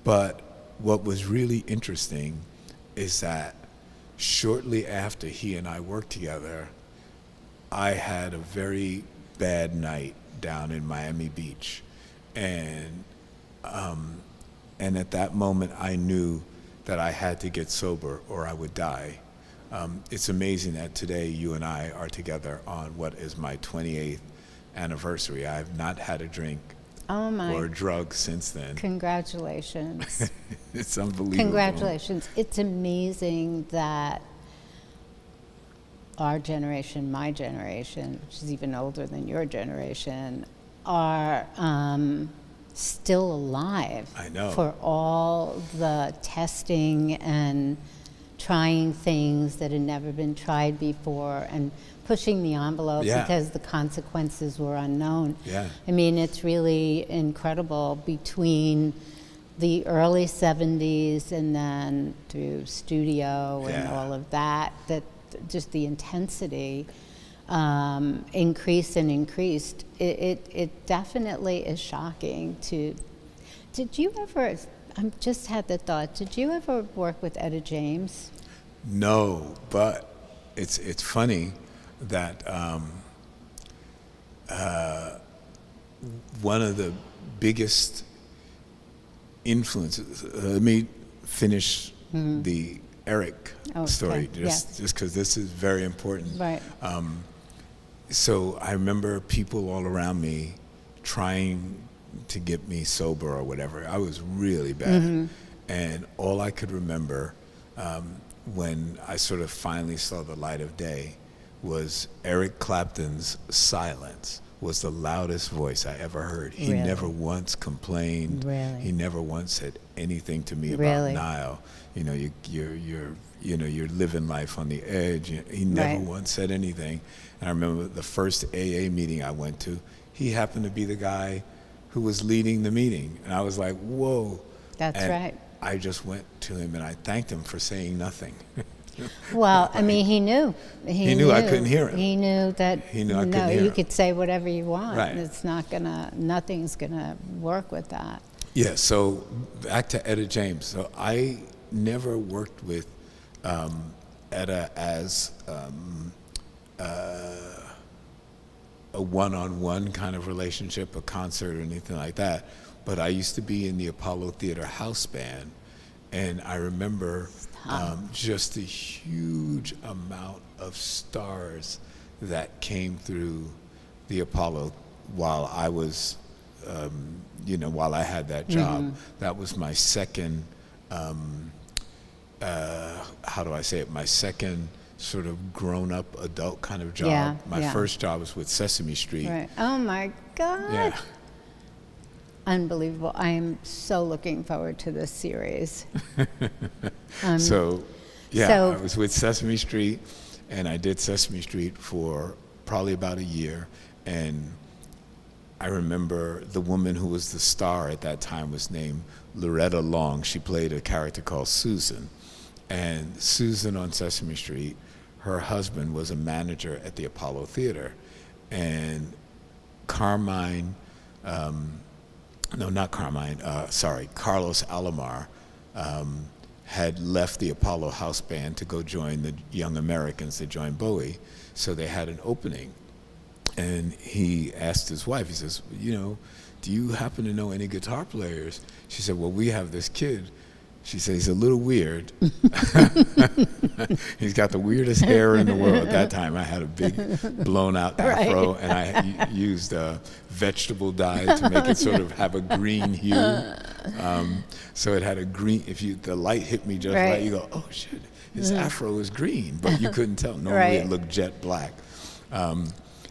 But what was really interesting is that shortly after he and I worked together, I had a very bad night down in Miami Beach, and at that moment I knew that I had to get sober or I would die. It's amazing that today you and I are together on what is my 28th anniversary. I have not had a drink Oh my! or a drug since then. Congratulations! It's unbelievable. Congratulations! It's amazing that our generation, my generation, which is even older than your generation, are still alive. I know. For all the testing and trying things that had never been tried before and pushing the envelope Yeah. because the consequences were unknown. Yeah. I mean, it's really incredible between the early 70s and then through studio and Yeah. all of that, that just the intensity increased and increased. It definitely is shocking to. Did you ever? I just had the thought. Did you ever work with Etta James? No, but it's funny that one of the biggest influences. Let me finish the Eric story, just because this is very important. Right. So I remember people all around me trying to get me sober or whatever. I was really bad. And all I could remember when I sort of finally saw the light of day was Eric Clapton's silence was the loudest voice I ever heard. He Really? never once complained. Really? He never once said anything to me about Really? Nile. You know, you're living life on the edge. He never Right. once said anything. And I remember the first AA meeting I went to, he happened to be the guy who was leading the meeting. And I was like, whoa. That's And right. I just went to him and I thanked him for saying nothing. Well, I mean, he knew. He knew I couldn't hear him. He knew that. He knew I couldn't hear you him. could say whatever you want. Right. It's not gonna. Nothing's gonna work with that. Yeah, so back to Etta James. So I never worked with Etta as a one-on-one kind of relationship, a concert or anything like that. But I used to be in the Apollo Theater house band, and I remember just the huge amount of stars that came through the Apollo while I was, while I had that job. That was my second, how do I say it, my second sort of grown-up adult kind of job. Yeah, My yeah. first job was with Sesame Street. Right. Oh my God. Yeah. Unbelievable. I am so looking forward to this series. So So- I was with Sesame Street, and I did Sesame Street for probably about a year. And I remember the woman who was the star at that time was named Loretta Long. She played a character called Susan. And Susan on Sesame Street, her husband was a manager at the Apollo Theater. And Carlos Alomar had left the Apollo house band to go join the Young Americans to join Bowie. So they had an opening. And he asked his wife, he says, do you happen to know any guitar players? She said, well, we have this kid. She said, he's a little weird. He's got the weirdest hair in the world. At that time, I had a big blown out afro, and I used vegetable dye to make it sort of have a green hue. So it had a green, the light hit me just right, you go, oh shit, his afro is green, but you couldn't tell. Normally it looked jet black.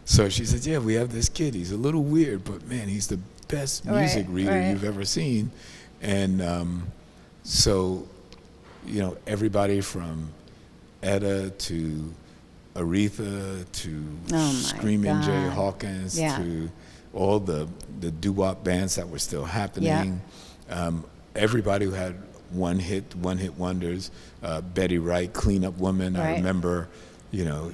So she said, yeah, we have this kid. He's a little weird, but man, he's the best music reader you've ever seen. And so, everybody from Etta to Aretha to Screaming Jay Hawkins to all the doo-wop bands that were still happening. Everybody who had one hit wonders. Betty Wright, Clean Up Woman. I remember,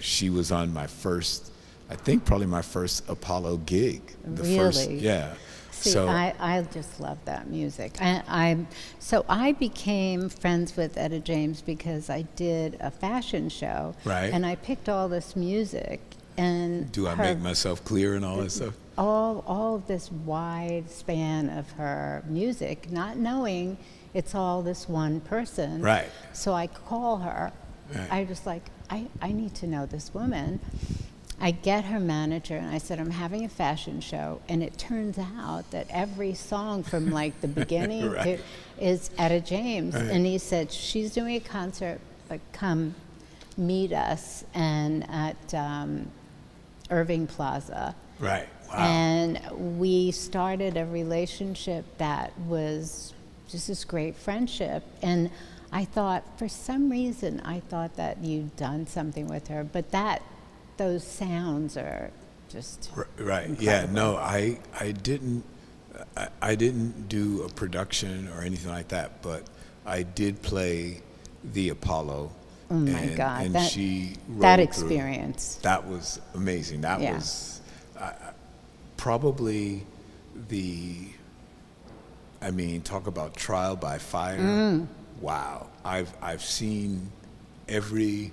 she was on my first, I think probably my first Apollo gig. Really? See, I just love that music. So I became friends with Etta James because I did a fashion show. Right. And I picked all this music. And do I make myself clear and all that stuff? All of this wide span of her music, not knowing it's all this one person. Right. So I call her. Right. I just like, I need to know this woman. I get her manager and I said, I'm having a fashion show, and it turns out that every song from like the beginning is Etta James. And he said, she's doing a concert, but come meet us and at Irving Plaza. Right. And we started a relationship that was just this great friendship. And I thought, for some reason, I thought that you'd done something with her, but those sounds are just Right. incredible. Yeah. No, I didn't do a production or anything like that, but I did play the Apollo. Oh my God, And she that rolled through. experience. That was amazing. That Yeah. was probably talk about trial by fire. Wow. I've seen every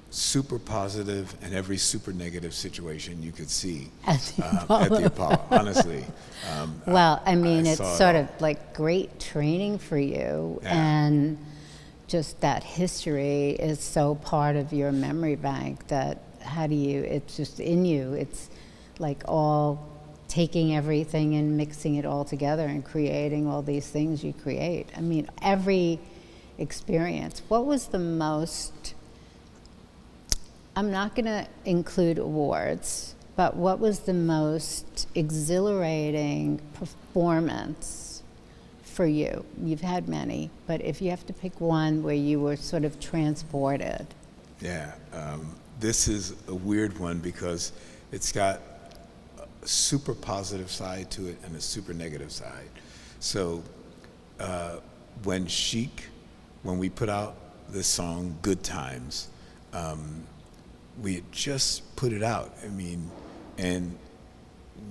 super positive and every super negative situation you could see At the at the Apollo. Honestly, Well, I mean, it's saw it sort all. of like great training for you, Yeah. and just that history is so part of your memory bank that it's just in you. It's like all taking everything and mixing it all together and creating all these things you create. I mean, every experience. What was the most, I'm not going to include awards, but what was the most exhilarating performance for you? You've had many, but if you have to pick one where you were sort of transported. Yeah, this is a weird one because it's got a super positive side to it and a super negative side. So when we put out this song, Good Times, we had just put it out. I mean, and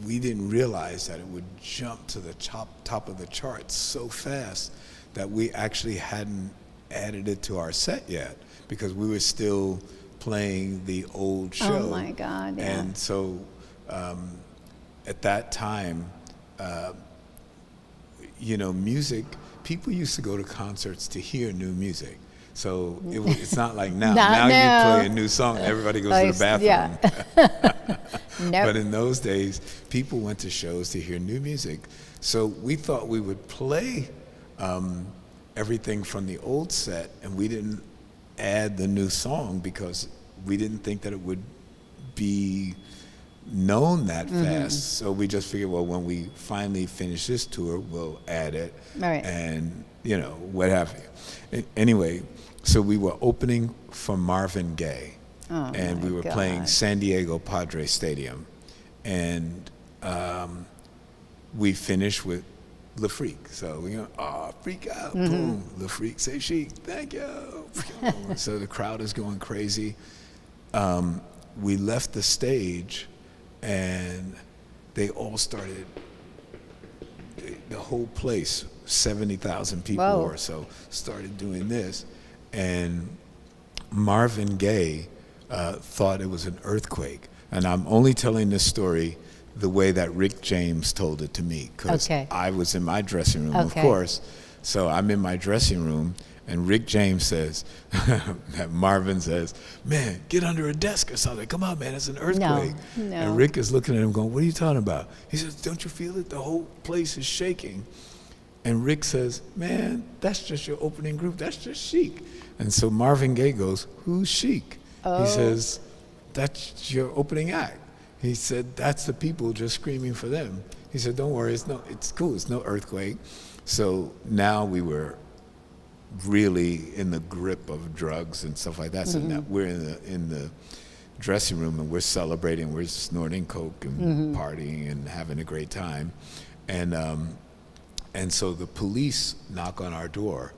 we didn't realize that it would jump to the top of the charts so fast that we actually hadn't added it to our set yet because we were still playing the old show. Oh my God, yeah. And so at that time, music, people used to go to concerts to hear new music. So it's not like now. Not now now. you play a new song, everybody goes to the bathroom. Yeah. Nope. But in those days, people went to shows to hear new music. So we thought we would play everything from the old set, and we didn't add the new song because we didn't think that it would be known that fast. So we just figured, well, when we finally finish this tour, we'll add it, Right. and what have you. Anyway, so we were opening for Marvin Gaye, Oh and my we were playing God. San Diego Padre Stadium, and we finished with Le Freak. So we freak out, boom, Le Freak, say chic, thank you. So the crowd is going crazy. We left the stage, and they all started. The whole place, 70,000 people Whoa. or so, started doing this, and Marvin Gaye thought it was an earthquake. And I'm only telling this story the way that Rick James told it to me, because Okay. I was in my dressing room, of Okay. course. So I'm in my dressing room, and Rick James says, that Marvin says, man, get under a desk or something. Come on, man, it's an earthquake. No. And Rick is looking at him going, what are you talking about? He says, don't you feel it? The whole place is shaking. And Rick says, man, that's just your opening group. That's just Chic. And so Marvin Gaye goes, who's Chic? Oh. He says, that's your opening act. He said, that's the people just screaming for them. He said, don't worry, it's cool, it's no earthquake. So now we were really in the grip of drugs and stuff like that. So now we're in the dressing room, and we're celebrating, we're snorting coke and partying and having a great time. And so the police knock on our door,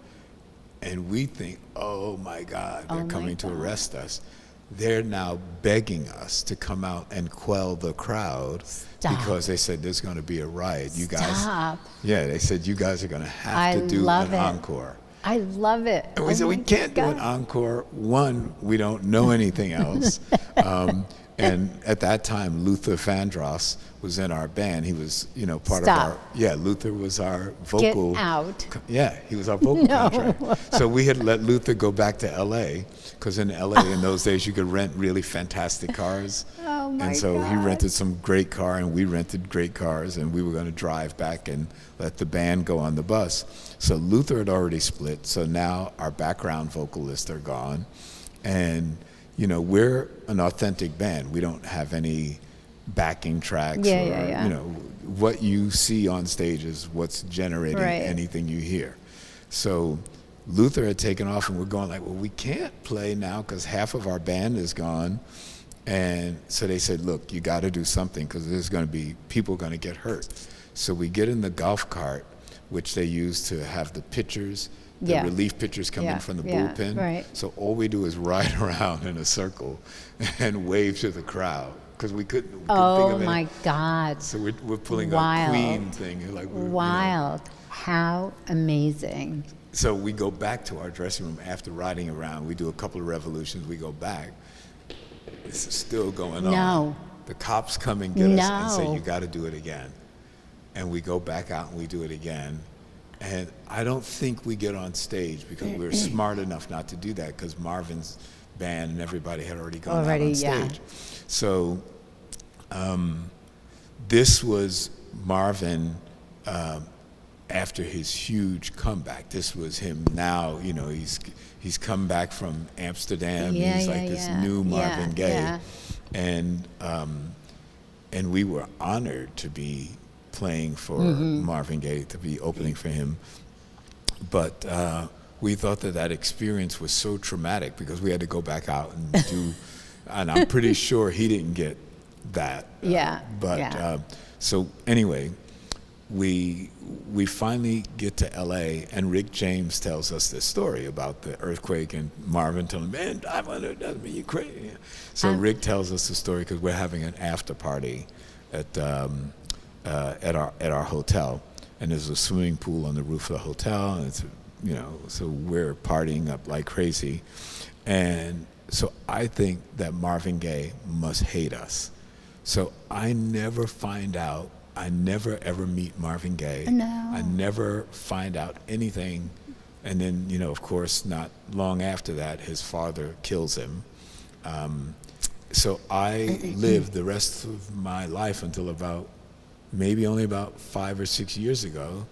and we think, oh my God, they're Oh my coming to God. arrest us. They're now begging us to come out and quell the crowd. Stop. Because they said there's going to be a riot. You guys, Stop. yeah, they said you guys are going to have I to do love an it. encore. I love it. And we said, we can't do an encore. One, we don't know anything else. And at that time, Luther Vandross was in our band. He was, part Stop. of our, Luther was our Get vocal. out. Yeah, he was our vocal No. contract. So we had let Luther go back to L.A., because in L.A. in those days, you could rent really fantastic cars. Oh, my And so he God. rented some great car, and we rented great cars, and we were going to drive back and let the band go on the bus. So Luther had already split, so now our background vocalists are gone. And, we're an authentic band. We don't have any backing tracks Yeah, or yeah, yeah. you know what you see on stage is what's generating Right. anything you hear. So Luther had taken off, and we're going like, well, we can't play now because half of our band is gone. And so they said, look, you got to do something because there's going to be people going to get hurt. So we get in the golf cart, which they use to have the pitchers, the Yeah. relief pitchers come in Yeah, from the yeah, bullpen. right. So all we do is ride around in a circle and wave to the crowd because we couldn't think Oh of any. my God. So we're pulling Wild. a Queen thing, like we're, Wild. How amazing. So we go back to our dressing room after riding around. We do a couple of revolutions. We go back. This is still going on. No. The cops come and get us and say, No. you got to do it again. And we go back out and we do it again. And I don't think we get on stage because we were smart enough not to do that because Marvin's band and everybody had already gone out on Yeah. stage. So this was Marvin after his huge comeback. This was him now, you know, he's come back from Amsterdam. Yeah, he's yeah, like this yeah. new Marvin Yeah, Gaye. yeah. And we were honored to be playing for Marvin Gaye, to be opening for him. But we thought that experience was so traumatic because we had to go back out and do, and I'm pretty sure he didn't get that. Yeah, But yeah. so anyway, we finally get to L.A. and Rick James tells us this story about the earthquake and Marvin telling him, man, 500 doesn't mean you crazy. So Rick tells us the story because we're having an after party at our hotel, and there's a swimming pool on the roof of the hotel, and it's, you know, so we're partying up like crazy. And so I think that Marvin Gaye must hate us. So I never find out, I never ever meet Marvin Gaye. No. I never find out anything. And then, you know, of course, not long after that, his father kills him. So I lived the rest of my life until maybe only about 5 or 6 years ago,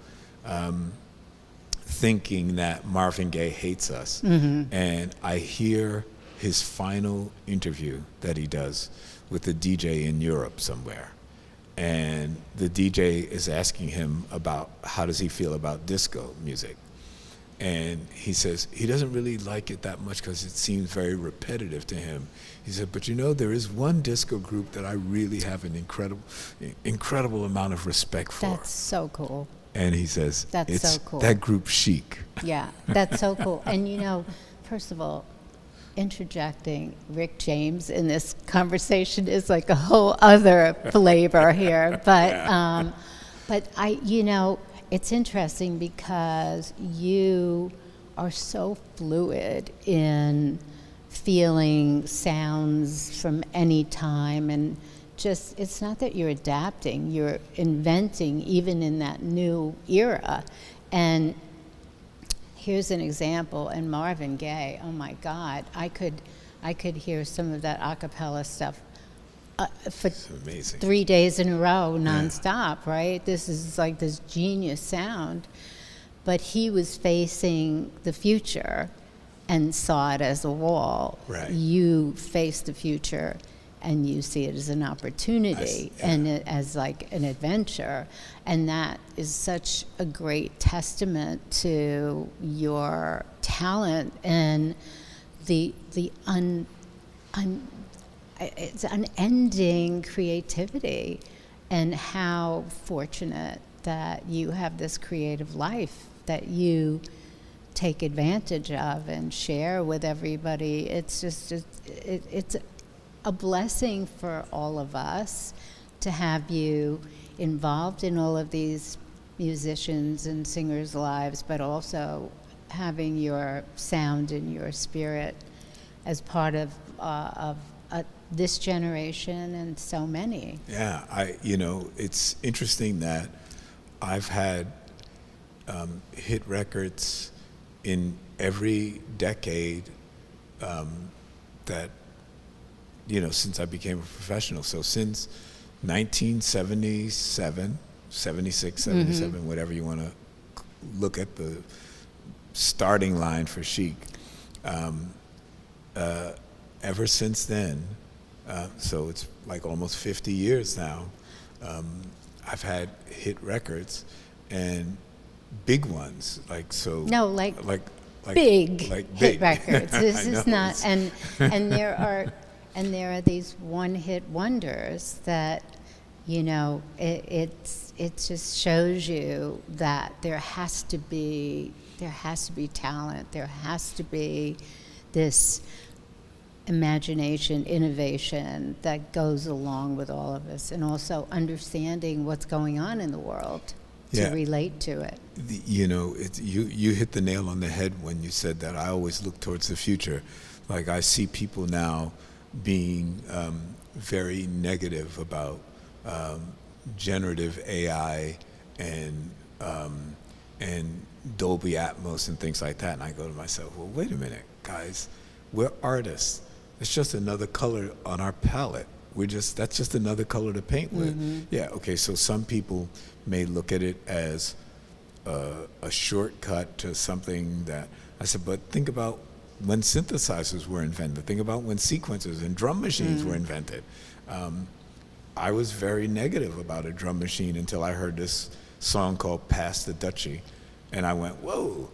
thinking that Marvin Gaye hates us. And I hear his final interview that he does with a DJ in Europe somewhere. And the DJ is asking him about how does he feel about disco music. And he says he doesn't really like it that much because it seems very repetitive to him. He said, but you know, there is one disco group that I really have an incredible amount of respect for. That's so cool. And he says, That's it's so cool. that group Chic. Yeah, that's so cool. And you know, first of all, interjecting Rick James in this conversation is like a whole other flavor here. But you know, it's interesting because you are so fluid in feeling sounds from any time, and just, it's not that you're adapting, you're inventing even in that new era. And here's an example, and Marvin Gaye, oh my God, I could hear some of that a cappella stuff for It's amazing. 3 days in a row, nonstop, right? This is like this genius sound. But he was facing the future and saw it as a wall. Right. You face the future and you see it as an opportunity and as like an adventure. And that is such a great testament to your talent and it's unending creativity, and how fortunate that you have this creative life that you take advantage of and share with everybody. It's just, it's a blessing for all of us to have you involved in all of these musicians and singers' lives, but also having your sound and your spirit as part of this generation and so many. Yeah, it's interesting that I've had hit records in every decade that, since I became a professional. So since 1977, 76, 77, whatever you want to look at the starting line for Chic, ever since then, so it's like almost 50 years now, I've had hit records and big ones, like so. No, like big like hit big. records. This I is know, not, and there are these one-hit wonders that, you know, it just shows you that there has to be talent, there has to be this imagination, innovation that goes along with all of us, and also understanding what's going on in the world to Yeah. relate to it. You know, you hit the nail on the head when you said that. I always look towards the future. Like, I see people now being very negative about generative AI and Dolby Atmos and things like that, and I go to myself, well, wait a minute, guys, we're artists. It's just another color on our palette. That's just another color to paint with. Yeah, okay, so some people may look at it as a shortcut to something that, I said, but think about when synthesizers were invented. Think about when sequencers and drum machines were invented. I was very negative about a drum machine until I heard this song called Pass the Dutchie, and I went, whoa.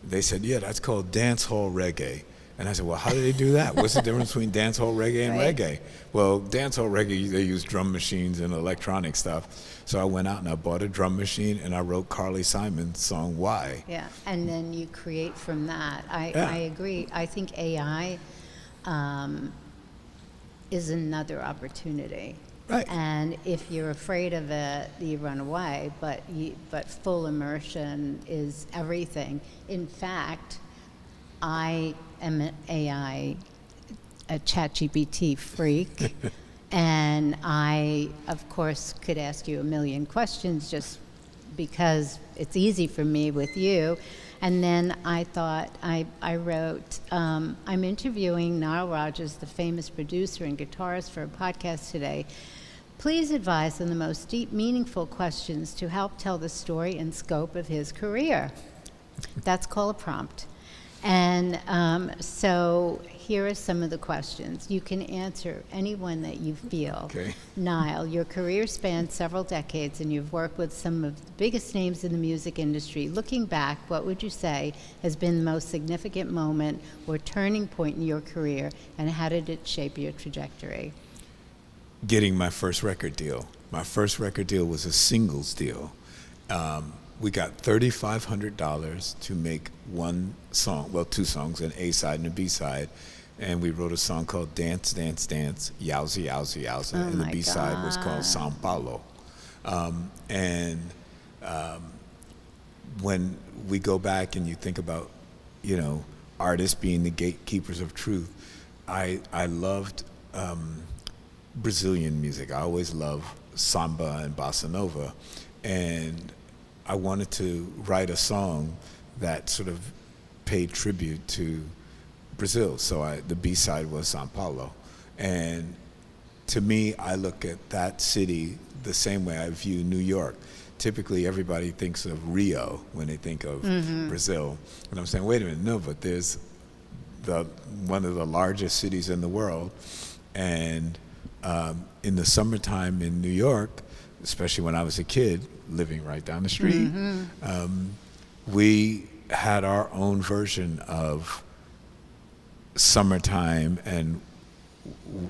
They said, yeah, that's called dance hall reggae. And I said, well, how do they do that? What's the difference between dancehall reggae and Right. reggae? Well, dancehall reggae, they use drum machines and electronic stuff. So I went out and I bought a drum machine and I wrote Carly Simon's song, Why? Yeah, and then you create from that. Yeah. I agree. I think AI is another opportunity. Right. And if you're afraid of it, you run away. But full immersion is everything. In fact, I am an AI, a ChatGPT freak, and I, of course, could ask you a million questions just because it's easy for me with you. And then I thought, I wrote, I'm interviewing Nile Rogers, the famous producer and guitarist, for a podcast today. Please advise on the most deep, meaningful questions to help tell the story and scope of his career. That's called a prompt. And so here are some of the questions. You can answer any one that you feel. Okay. Nile, your career spans several decades and you've worked with some of the biggest names in the music industry. Looking back, what would you say has been the most significant moment or turning point in your career, and how did it shape your trajectory? Getting my first record deal. My first record deal was a singles deal. We got $3,500 to make one song, well, two songs, an A-side and a B-side. And we wrote a song called Dance, Dance, Dance, Yowza, Yowza, Yowza. Oh And the my B-side was called God. Sao Paulo. When we go back and you think about, you know, artists being the gatekeepers of truth, I loved Brazilian music. I always loved samba and bossa nova. And I wanted to write a song that sort of paid tribute to Brazil. So the B-side was Sao Paulo. And to me, I look at that city the same way I view New York. Typically, everybody thinks of Rio when they think of Brazil. And I'm saying, wait a minute, no, but there's one of the largest cities in the world. And in the summertime in New York, especially when I was a kid, living right down the street, we had our own version of summertime and,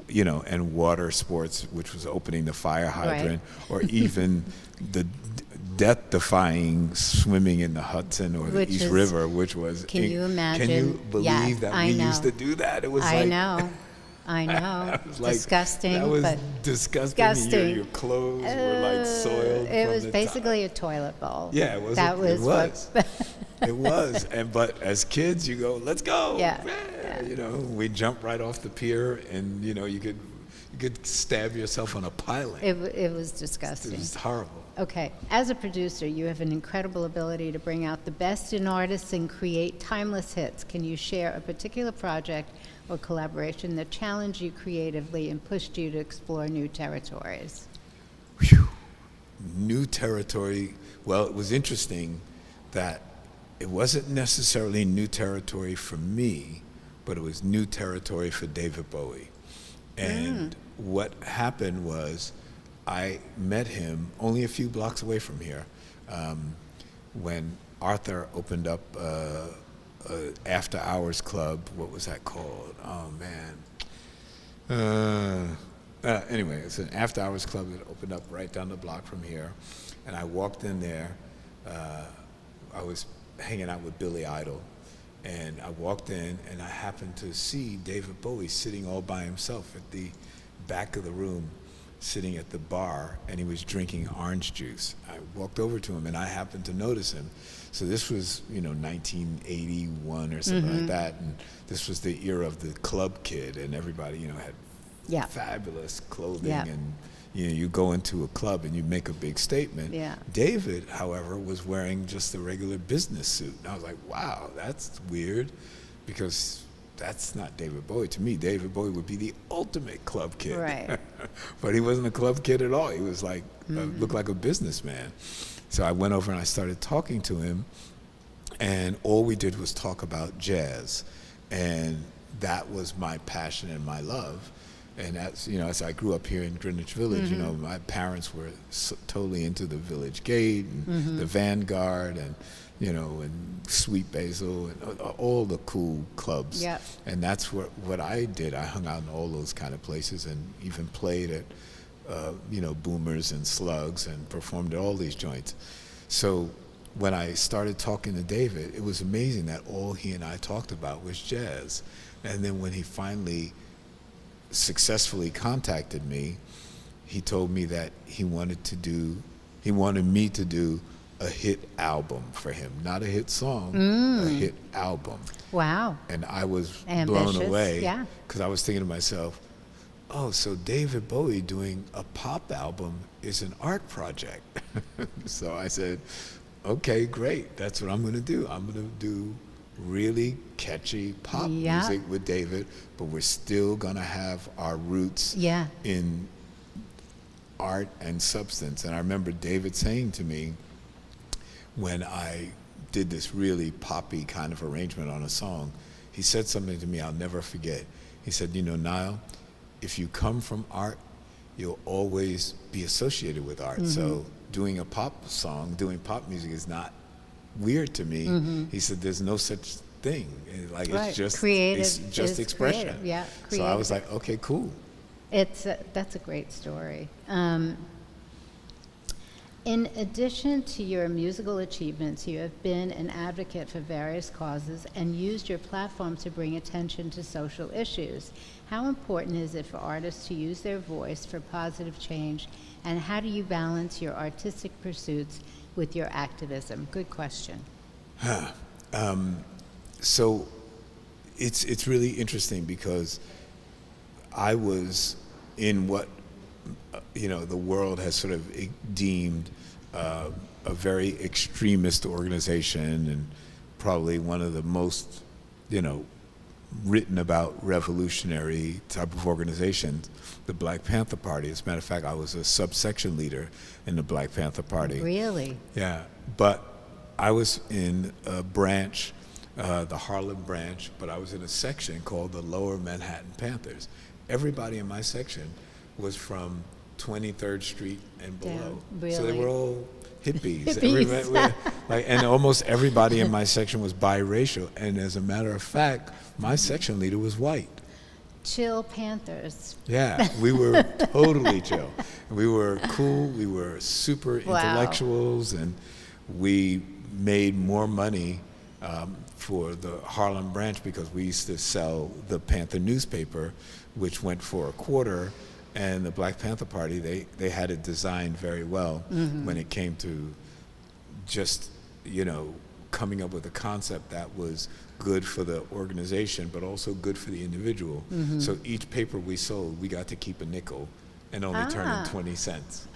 you know, and water sports, which was opening the fire hydrant, or even the death-defying swimming in the Hudson or the East River, which was. Can you imagine? Can you believe that we used to do that? It was I like. I know. It was like, Disgusting. That was but disgusting. Your clothes were like soiled. It from was the basically top. a toilet bowl. Yeah, it was. That was. It was. What, It was. But as kids, you go, let's go. Yeah. You know, we jump right off the pier, and you know, you could stab yourself on a piling. It was disgusting. It was horrible. Okay, as a producer, you have an incredible ability to bring out the best in artists and create timeless hits. Can you share a particular project or collaboration that challenged you creatively and pushed you to explore new territories? Whew. New territory. Well, it was interesting that it wasn't necessarily new territory for me, but it was new territory for David Bowie. And what happened was I met him only a few blocks away from here when Arthur opened up a after hours club. What was that called? Oh man. Anyway, it's an after hours club that opened up right down the block from here. And I walked in there. I was hanging out with Billy Idol. And I walked in and I happened to see David Bowie sitting all by himself at the back of the room, sitting at the bar, and he was drinking orange juice. I walked over to him and I happened to notice him. So this was, 1981 or something like that, and this was the era of the club kid, and everybody, had fabulous clothing, and you go into a club and you make a big statement. Yeah. David, however, was wearing just a regular business suit, and I was like, wow, that's weird, because that's not David Bowie. To me, David Bowie would be the ultimate club kid. Right. But he wasn't a club kid at all. He was like, looked like a businessman. So I went over and I started talking to him, and all we did was talk about jazz. And that was my passion and my love. And as I grew up here in Greenwich Village, my parents were totally into the Village Gate and the Vanguard and Sweet Basil and all the cool clubs. Yep. And that's what I did. I hung out in all those kind of places and even played at, Boomers and Slugs and performed at all these joints. So when I started talking to David, it was amazing that all he and I talked about was jazz. And then when he finally successfully contacted me, he told me that he wanted me to do a hit album for him, not a hit song, a hit album. Wow. And I was Ambitious, blown away, yeah. because I was thinking to myself, oh, so David Bowie doing a pop album is an art project. So I said, okay, great, that's what I'm going to do. I'm going to do really catchy pop music with David, but we're still going to have our roots in art and substance. And I remember David saying to me, when I did this really poppy kind of arrangement on a song, he said something to me I'll never forget. He said, Nile, if you come from art, you'll always be associated with art. So doing a pop song, doing pop music is not weird to me. He said, there's no such thing. Like, it's just creative. It's just expression. Creative. Yeah, creative. So I was like, okay, cool. That's a great story. In addition to your musical achievements, you have been an advocate for various causes and used your platform to bring attention to social issues. How important is it for artists to use their voice for positive change, and how do you balance your artistic pursuits with your activism? Good question. So it's really interesting, because I was in what the world has sort of deemed a very extremist organization, and probably one of the most written about revolutionary type of organizations, the Black Panther Party. As a matter of fact, I was a subsection leader in the Black Panther Party. Really? Yeah, but I was in a branch, the Harlem branch, but I was in a section called the Lower Manhattan Panthers. Everybody in my section was from 23rd Street and below. Really? So they were all hippies. Hippies. And almost everybody in my section was biracial. And as a matter of fact, my section leader was white. Chill Panthers. Yeah, we were totally chill. We were cool. We were super intellectuals, and we made more money for the Harlem branch because we used to sell the Panther newspaper, which went for a quarter. And the Black Panther Party, they had it designed very well when it came to just, coming up with a concept that was good for the organization, but also good for the individual. So each paper we sold, we got to keep a nickel and only turn in 20 cents.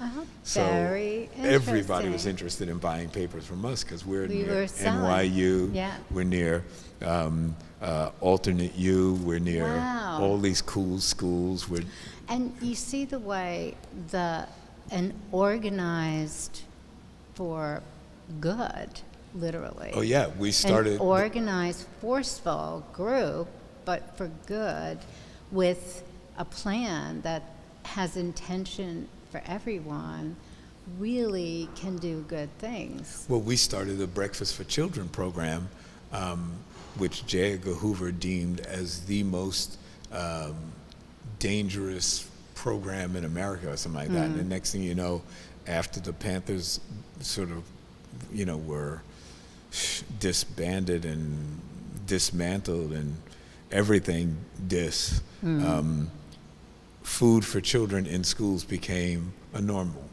So very everybody was interesting. interested in buying papers from us, because we're We near were selling. NYU, Yeah. we're near Alternate U, we're near Wow. all these cool schools. And you see the way an organized for good, literally. Oh yeah, we started. An organized, forceful group, but for good, with a plan that has intention for everyone really can do good things. Well, we started a Breakfast for Children program, which J. Edgar Hoover deemed as the most dangerous program in America or something like that. And the next thing you know, after the Panthers sort of, were disbanded and dismantled and everything food for children in schools became a normal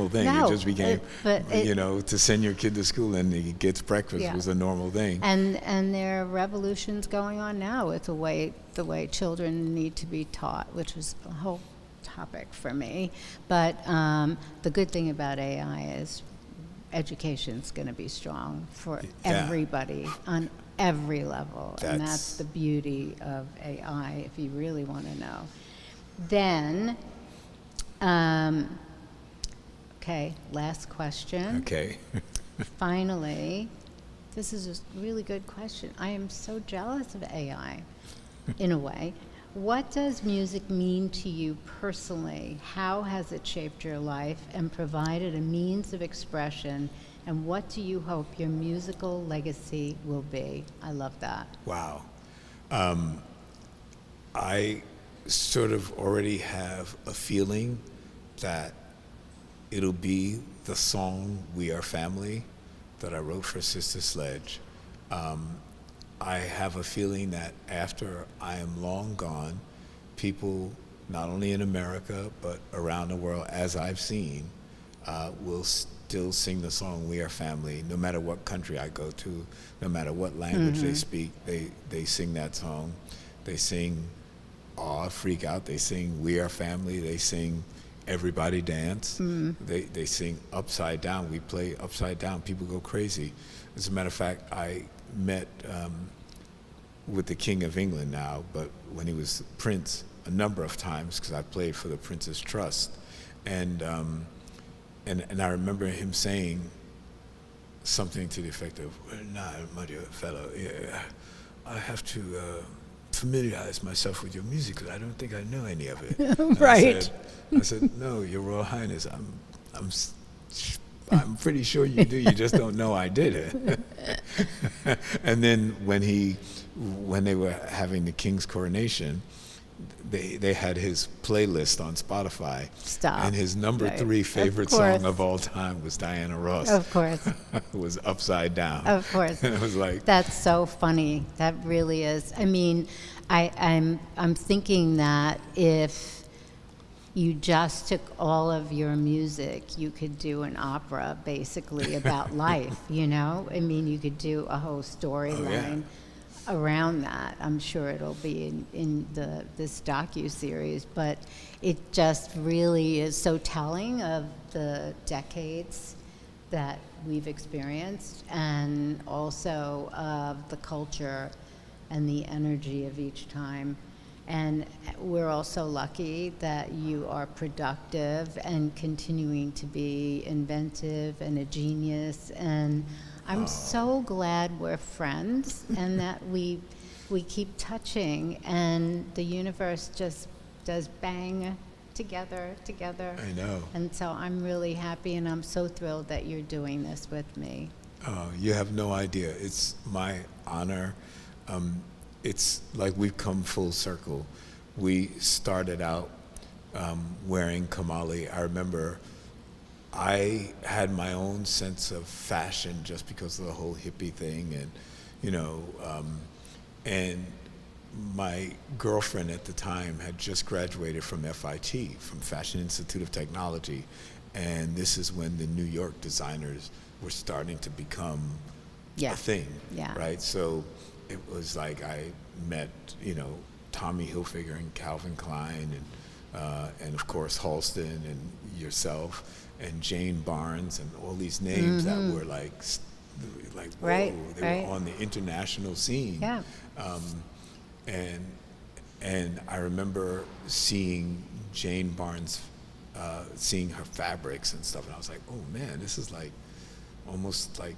thing. No, it just became, but to send your kid to school and he gets breakfast was a normal thing. And there are revolutions going on now with the way children need to be taught, which was a whole topic for me. But the good thing about AI is education's going to be strong for everybody on every level. And that's the beauty of AI, if you really want to know. Then, okay, last question. Okay. Finally, this is a really good question. I am so jealous of AI, in a way. What does music mean to you personally? How has it shaped your life and provided a means of expression? And what do you hope your musical legacy will be? I love that. Wow. I sort of already have a feeling that it'll be the song "We Are Family" that I wrote for Sister Sledge. I have a feeling that after I am long gone, people, not only in America, but around the world, as I've seen, will still sing the song "We Are Family," no matter what country I go to, no matter what language they speak, they sing that song. They sing "Aw, Freak Out," they sing "We Are Family," they sing "Everybody Dance," they sing "Upside Down." We play "Upside Down," people go crazy. As a matter of fact, I met with the King of England now, but when he was Prince, a number of times, because I played for the Prince's Trust, and I remember him saying something to the effect of, "Nah, my dear fellow, I have to familiarize myself with your music because I don't think I know any of it." Right. I said, "No, Your Royal Highness, I'm pretty sure you do. You just don't know I did it." And then when they were having the King's coronation, they had his playlist on Spotify. Stop. And his number 3 favorite song of all time was Diana Ross. Of course. It was "Upside Down." Of course. And it was like, that's so funny. That really is. I mean, I'm thinking that if you just took all of your music, you could do an opera basically about life, I mean, you could do a whole storyline around that. I'm sure it'll be in this docu-series, but it just really is so telling of the decades that we've experienced and also of the culture and the energy of each time. And we're also lucky that you are productive and continuing to be inventive and a genius. And I'm so glad we're friends and that we keep touching and the universe just does bang together. I know. And so I'm really happy and I'm so thrilled that you're doing this with me. You have no idea. It's my honor. It's like we've come full circle. We started out wearing kamali. I remember I had my own sense of fashion just because of the whole hippie thing, and and my girlfriend at the time had just graduated from FIT, from Fashion Institute of Technology, and this is when the New York designers were starting to become a thing, right? So it was like I met, Tommy Hilfiger and Calvin Klein and of course Halston and yourself and Jane Barnes and all these names that were like whoa, they were on the international scene. Yeah. And I remember seeing Jane Barnes, seeing her fabrics and stuff, and I was like, oh man, this is like almost like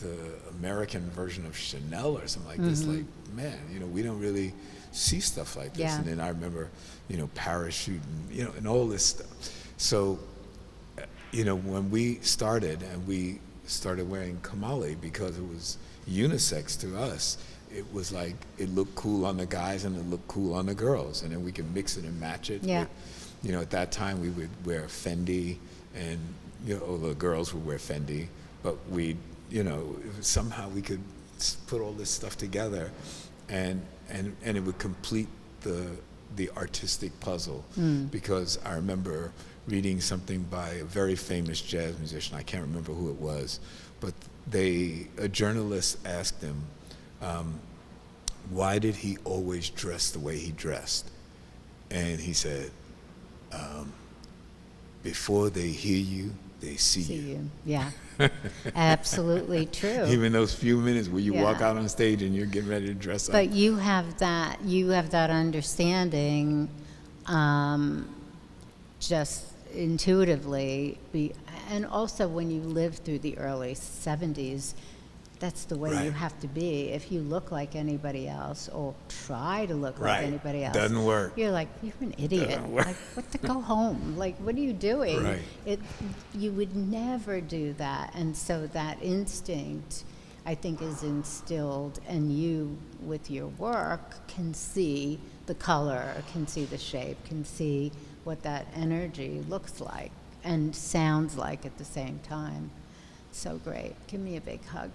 the American version of Chanel or something like this. Like, man, we don't really see stuff like this. Yeah. And then I remember, parachuting, and all this stuff. So, when we started and we started wearing kamali because it was unisex to us, it was like it looked cool on the guys and it looked cool on the girls, and then we could mix it and match it. Yeah. With, at that time we would wear Fendi, and the girls would wear Fendi, but we, somehow we could put all this stuff together, and it would complete the artistic puzzle. Because I remember reading something by a very famous jazz musician. I can't remember who it was, but a journalist asked him, why did he always dress the way he dressed? And he said, before they hear you, they see you. Yeah, absolutely true. Even those few minutes where you walk Yeah. out on stage and you're getting ready to dress up. But you have that understanding, just intuitively. And also when you live through the early 70s, that's the way you Right. have to be. If you look like anybody else or try to look Right. like anybody else, Doesn't work. You're like, you're an idiot. Doesn't work. Like, what the go home? Like, what are you doing? Right. You would never do that. And so that instinct, I think, is instilled, and you, with your work, can see the color, can see the shape, can see what that energy looks like and sounds like at the same time. So great. Give me a big hug.